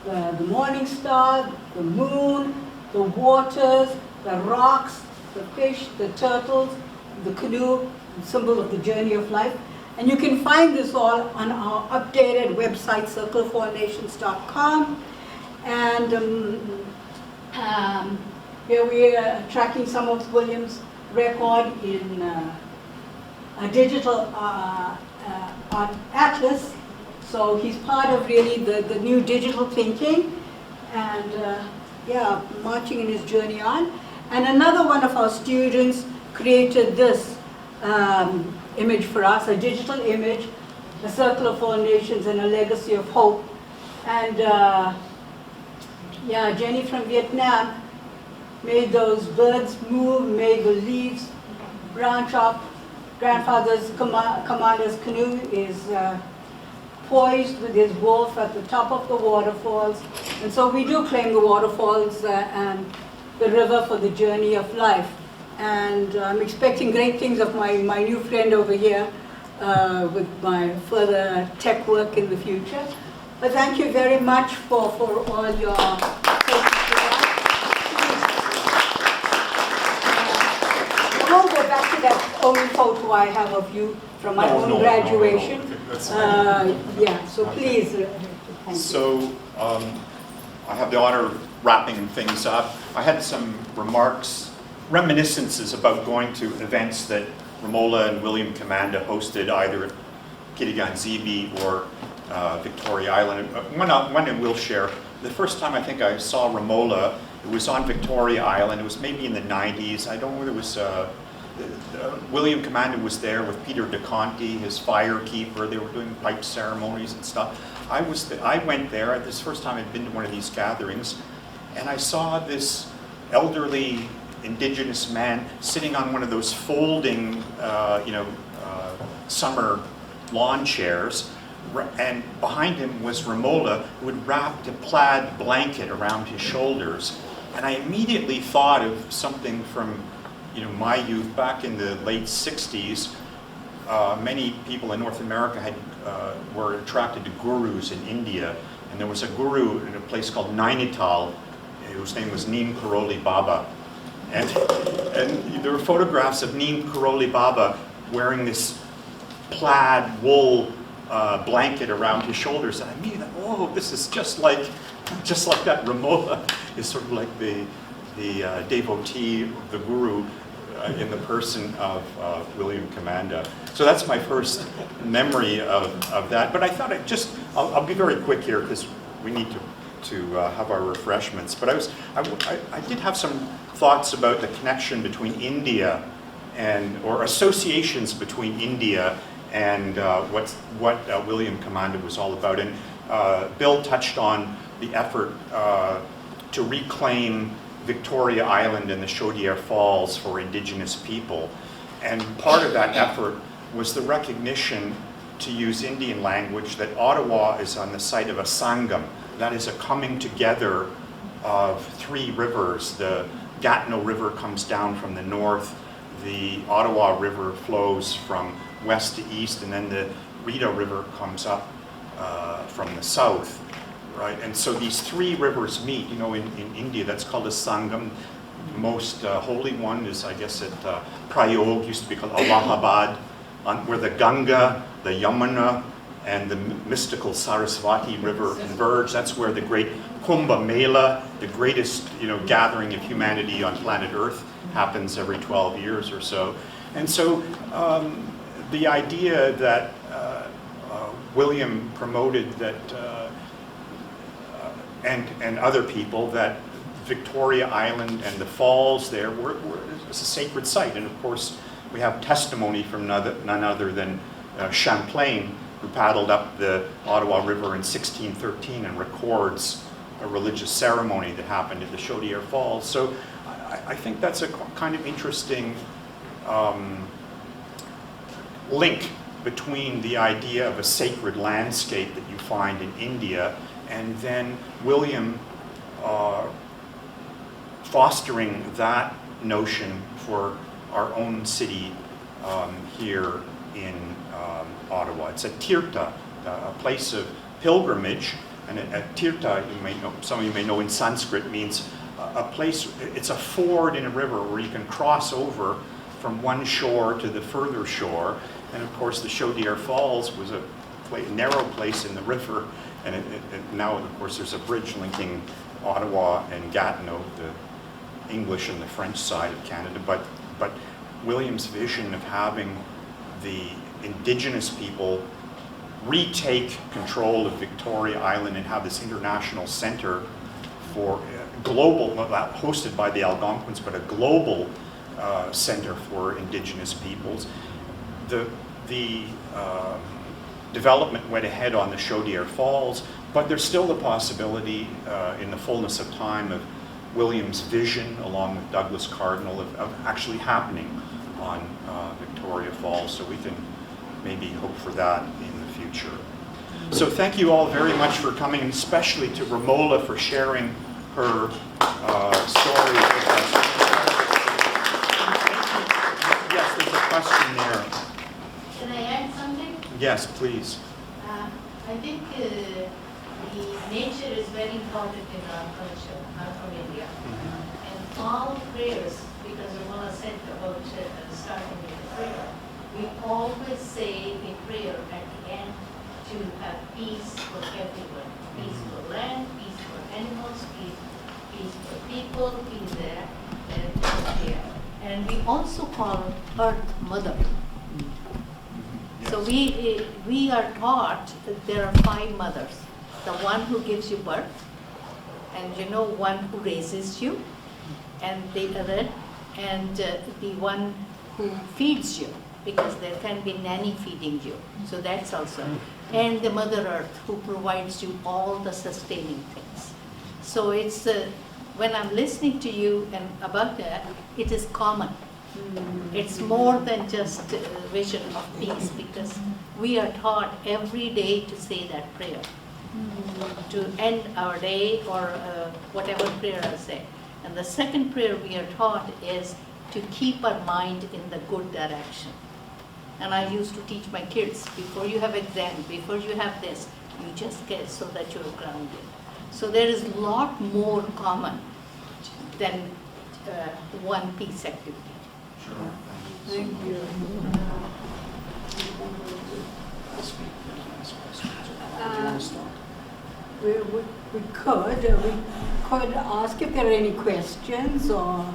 the morning star, the moon, the waters, the rocks, the fish, the turtles, the canoe, the symbol of the journey of life. And you can find this all on our updated website, circle4nations.com. And here we are tracking some of William's record in a digital art atlas. So he's part of really the new digital thinking, and marching in his journey on. And another one of our students created this image for us, a digital image, a circle of 4 nations and a legacy of hope. And Jenny from Vietnam made those birds move, made the leaves branch up. Grandfather Commanda's canoe is poised with his wolf at the top of the waterfalls. And so we do claim the waterfalls and the river for the journey of life. And I'm expecting great things of my new friend over here with my further tech work in the future. But thank you very much for all your I won't go back to that own photo I have of you from my own graduation. So please. Thank you. So I have the honor of wrapping things up. I had some reminiscences about going to events that Romola and William Commanda hosted either at Kitigan-Zibi or Victoria Island. One in Wilshire. The first time I think I saw Romola, it was on Victoria Island. It was maybe in the 90s. I don't know whether it was, William Commanda was there with Peter DeConti, his fire keeper. They were doing pipe ceremonies and stuff. I went there, this is the first time I'd been to one of these gatherings, and I saw this elderly indigenous man sitting on one of those folding, summer lawn chairs, and behind him was Romola, who had wrapped a plaid blanket around his shoulders. And I immediately thought of something from, my youth back in the late 60s. Many people in North America were attracted to gurus in India, and there was a guru in a place called Nainital, whose name was Neem Karoli Baba. And there were photographs of Neem Karoli Baba wearing this plaid wool blanket around his shoulders, and I immediately thought, this is just like that. Romola is sort of like the devotee of the guru in the person of William Commanda. So that's my first memory of that. But I thought I'll be very quick here because we need to have our refreshments. But I did have some thoughts about the connection between India or associations between India and what William Commanda was all about. And Bill touched on the effort to reclaim Victoria Island and the Chaudière Falls for Indigenous people. And part of that effort was the recognition, to use Indian language, that Ottawa is on the site of a sangam. That is a coming together of 3 rivers. The Gatineau River comes down from the north, the Ottawa River flows from west to east, and then the Rita River comes up from the south, right? And so these three rivers meet, you know, in India, that's called a Sangam. The most holy one is, I guess, at Prayog, used to be called Allahabad, where the Ganga, the Yamuna, and the mystical Saraswati River converge. That's where the great Kumbh Mela, the greatest, you know, gathering of humanity on planet Earth, happens every 12 years or so. And so the idea that William promoted that, and other people, that Victoria Island and the falls there were a sacred site. And of course, we have testimony from none other than Champlain, who paddled up the Ottawa River in 1613 and records a religious ceremony that happened at the Chaudière Falls. So I think that's a kind of interesting link between the idea of a sacred landscape that you find in India and then William fostering that notion for our own city here in Ottawa. It's a tirtha, a place of pilgrimage, and a tirtha, you may know, some of you may know in Sanskrit, means a place, it's a ford in a river where you can cross over from one shore to the further shore. And of course the Chaudière Falls was a narrow place in the river, and now of course there's a bridge linking Ottawa and Gatineau, the English and the French side of Canada. But William's vision of having the Indigenous people retake control of Victoria Island and have this international center for global, not hosted by the Algonquins, but a global center for Indigenous peoples. The development went ahead on the Chaudière Falls, but there's still the possibility in the fullness of time of William's vision, along with Douglas Cardinal, of actually happening on Victoria Falls. So we can maybe hope for that in the future. So thank you all very much for coming, and especially to Romola for sharing her story with us. Yes, there's a question there. Can I add something? Yes, please. I think the nature is very important in our culture. I'm from India. And all prayers, because Romola said about starting with a prayer, we always say a prayer at the end to have peace for everyone. Peace for land, peace for animals, peace for people, peace there, and here. And we also call Earth Mother. So we are taught that there are 5 mothers. The one who gives you birth, and you know, one who raises you, and the other, and the one who feeds you, because there can be nanny feeding you. So that's also, and the Mother Earth, who provides you all the sustaining things. So it's when I'm listening to you and about that, it is common. It's more than just a vision of peace, because we are taught every day to say that prayer, to end our day, or whatever prayer I say. And the second prayer we are taught is to keep our mind in the good direction. And I used to teach my kids, before you have exam, before you have this, you just get so that you're grounded. So there is a lot more common than one peace activity. Sure. Thank you. We could ask if there are any questions or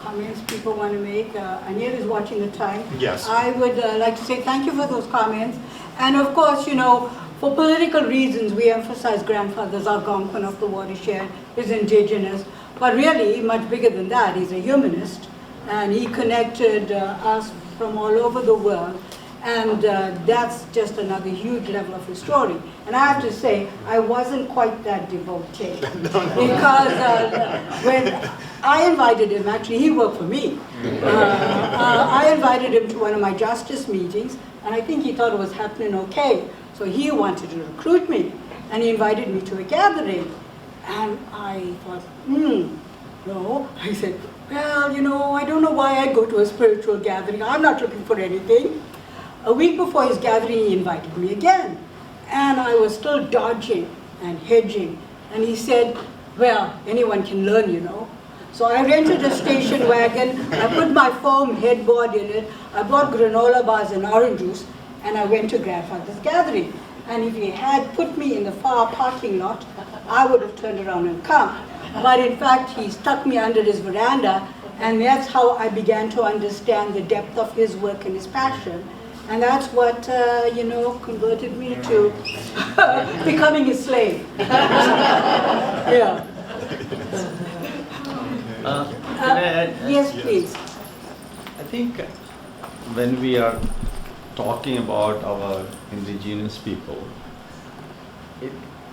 comments people want to make. Anil is watching the time. Yes. I would like to say thank you for those comments. And of course, you know, for political reasons, we emphasize grandfather's Algonquin of the watershed, is indigenous. But really, much bigger than that, he's a humanist. And he connected us from all over the world. And that's just another huge level of his story. And I have to say, I wasn't quite that devotee. Because when I invited him, actually he worked for me. I invited him to one of my justice meetings, and I think he thought it was happening okay. So he wanted to recruit me, and he invited me to a gathering. And I thought, no. I said, well, you know, I don't know why I go to a spiritual gathering. I'm not looking for anything. A week before his gathering, he invited me again. And I was still dodging and hedging. And he said, well, anyone can learn, you know. So I rented a station wagon, I put my foam headboard in it, I bought granola bars and orange juice, and I went to Grandfather's gathering. And if he had put me in the far parking lot, I would have turned around and come. But in fact, he stuck me under his veranda, and that's how I began to understand the depth of his work and his passion. And that's what, converted me to becoming his slave. Yeah. Can I add? Yes, please. I think when we are talking about our indigenous people,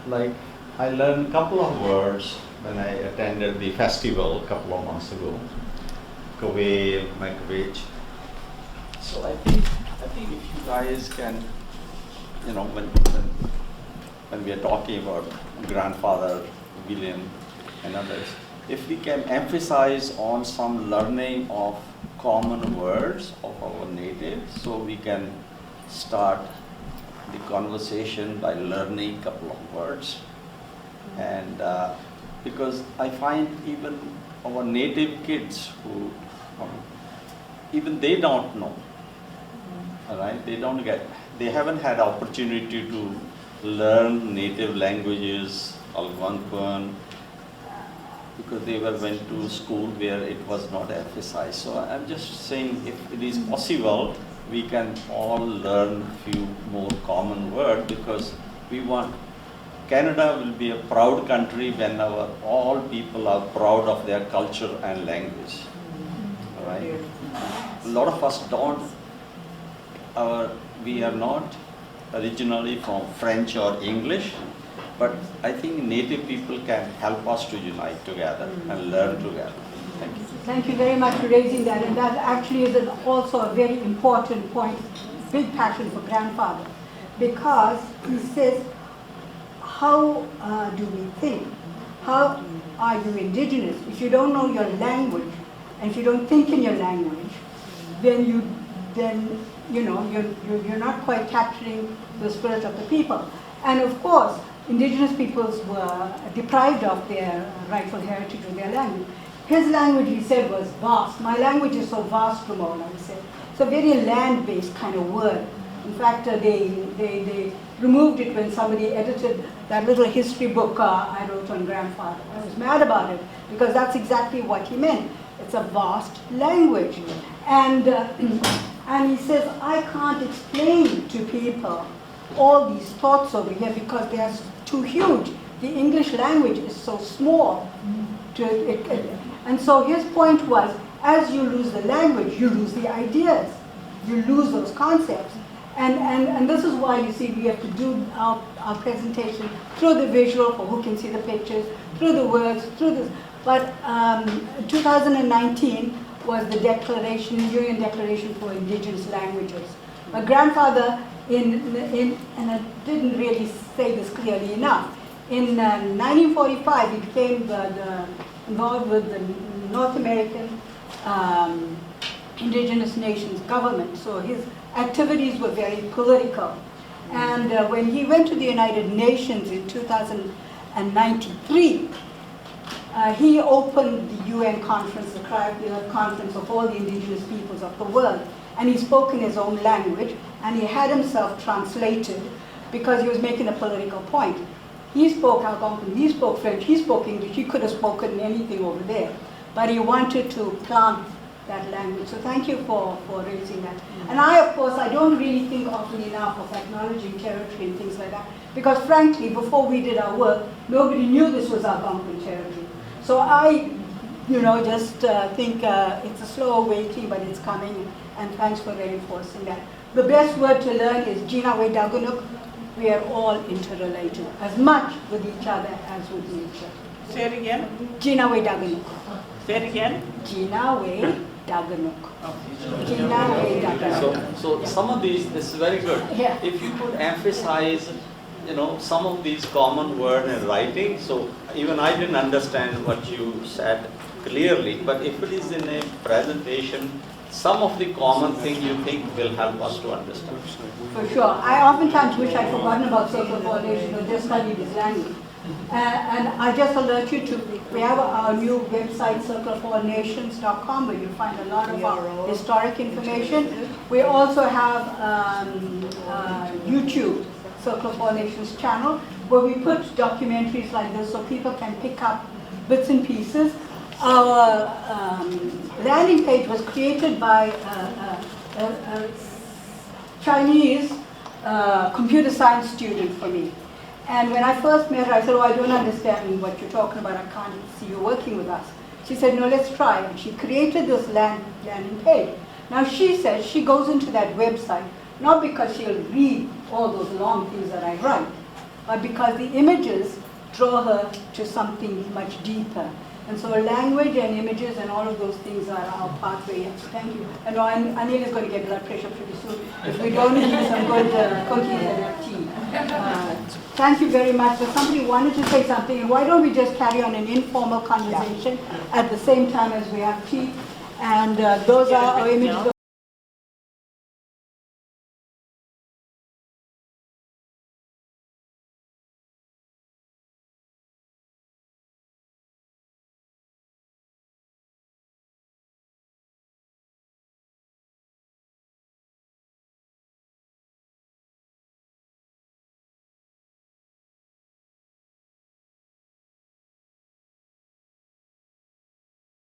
I learned a couple of words when I attended the festival a couple of months ago. Kawel, Makwich. So I think if you guys can, when we are talking about Grandfather William and others, if we can emphasize on some learning of common words of our natives, so we can start the conversation by learning a couple of words. And because I find even our native kids who, even they don't know, all right? They haven't had opportunity to learn native languages, Algonquin, because they went to school where it was not emphasized. So I'm just saying, if it is possible, we can all learn a few more common words, because we want, Canada will be a proud country when all people are proud of their culture and language. All right? A lot of us we are not originally from French or English, but I think native people can help us to unite together and learn together. Thank you. Thank you very much for raising that, and that actually is also a very important point, big passion for Grandfather, because he says, how do we think? How are you indigenous? If you don't know your language, and if you don't think in your language, then you're not quite capturing the spirit of the people. And of course, indigenous peoples were deprived of their rightful heritage of their language. His language, he said, was vast. My language is so vast, Romola, he said. It's a very land-based kind of word. In fact, they removed it when somebody edited that little history book I wrote on Grandfather. I was mad about it, because that's exactly what he meant. It's a vast language. And he says, I can't explain to people all these thoughts over here because they are too huge. The English language is so small. And so his point was, as you lose the language, you lose the ideas. You lose those concepts. And this is why, you see, we have to do our presentation through the visual, for who can see the pictures, through the words, through this. But 2019 was the UN Declaration for Indigenous Languages. My grandfather, and I didn't really say this clearly enough, in 1945 he became involved with the North American Indigenous Nations government. So his activities were very political. And when he went to the United Nations in 2093, he opened the UN conference, the conference of all the indigenous peoples of the world. And he spoke in his own language, and he had himself translated because he was making a political point. He spoke Algonquin, he spoke French, he spoke English, he could have spoken anything over there. But he wanted to plant that language. So thank you for raising that. And I, of course, I don't really think often enough of acknowledging territory and things like that. Because frankly, before we did our work, nobody knew this was Algonquin territory. So I, just think it's a slow waiting, but it's coming. And thanks for reinforcing that. The best word to learn is Jinawe Dagunuk. We are all interrelated, as much with each other as with nature. Say it again. Jinawe Dagunuk. Say it again. Jinawe Dagunuk. Jinawe Dagunuk. So some of these, this is very good. Yeah. If you could emphasize, some of these common words in writing. So even I didn't understand what you said clearly, but if it is in a presentation, some of the common thing you think will help us to understand. For sure. I oftentimes wish I'd forgotten about circle coordination or just studied this language. And I just alert you to, we have our new website, circleofallnations.com, where you'll find a lot of our historic information. We also have YouTube, Circle of All Nations channel, where we put documentaries like this so people can pick up bits and pieces. Our landing page was created by a Chinese computer science student for me. And when I first met her, I said, oh, I don't understand what you're talking about. I can't see you working with us. She said, no, let's try. And she created this landing page. Now she says she goes into that website, not because she'll read all those long things that I write, but because the images draw her to something much deeper. And so language and images and all of those things are our pathway. Thank you. And Anil is going to get blood pressure pretty soon if we don't eat some good cookies and tea. Thank you very much. But somebody wanted to say something, and why don't we just carry on an informal conversation at the same time as we have tea? And those are our images.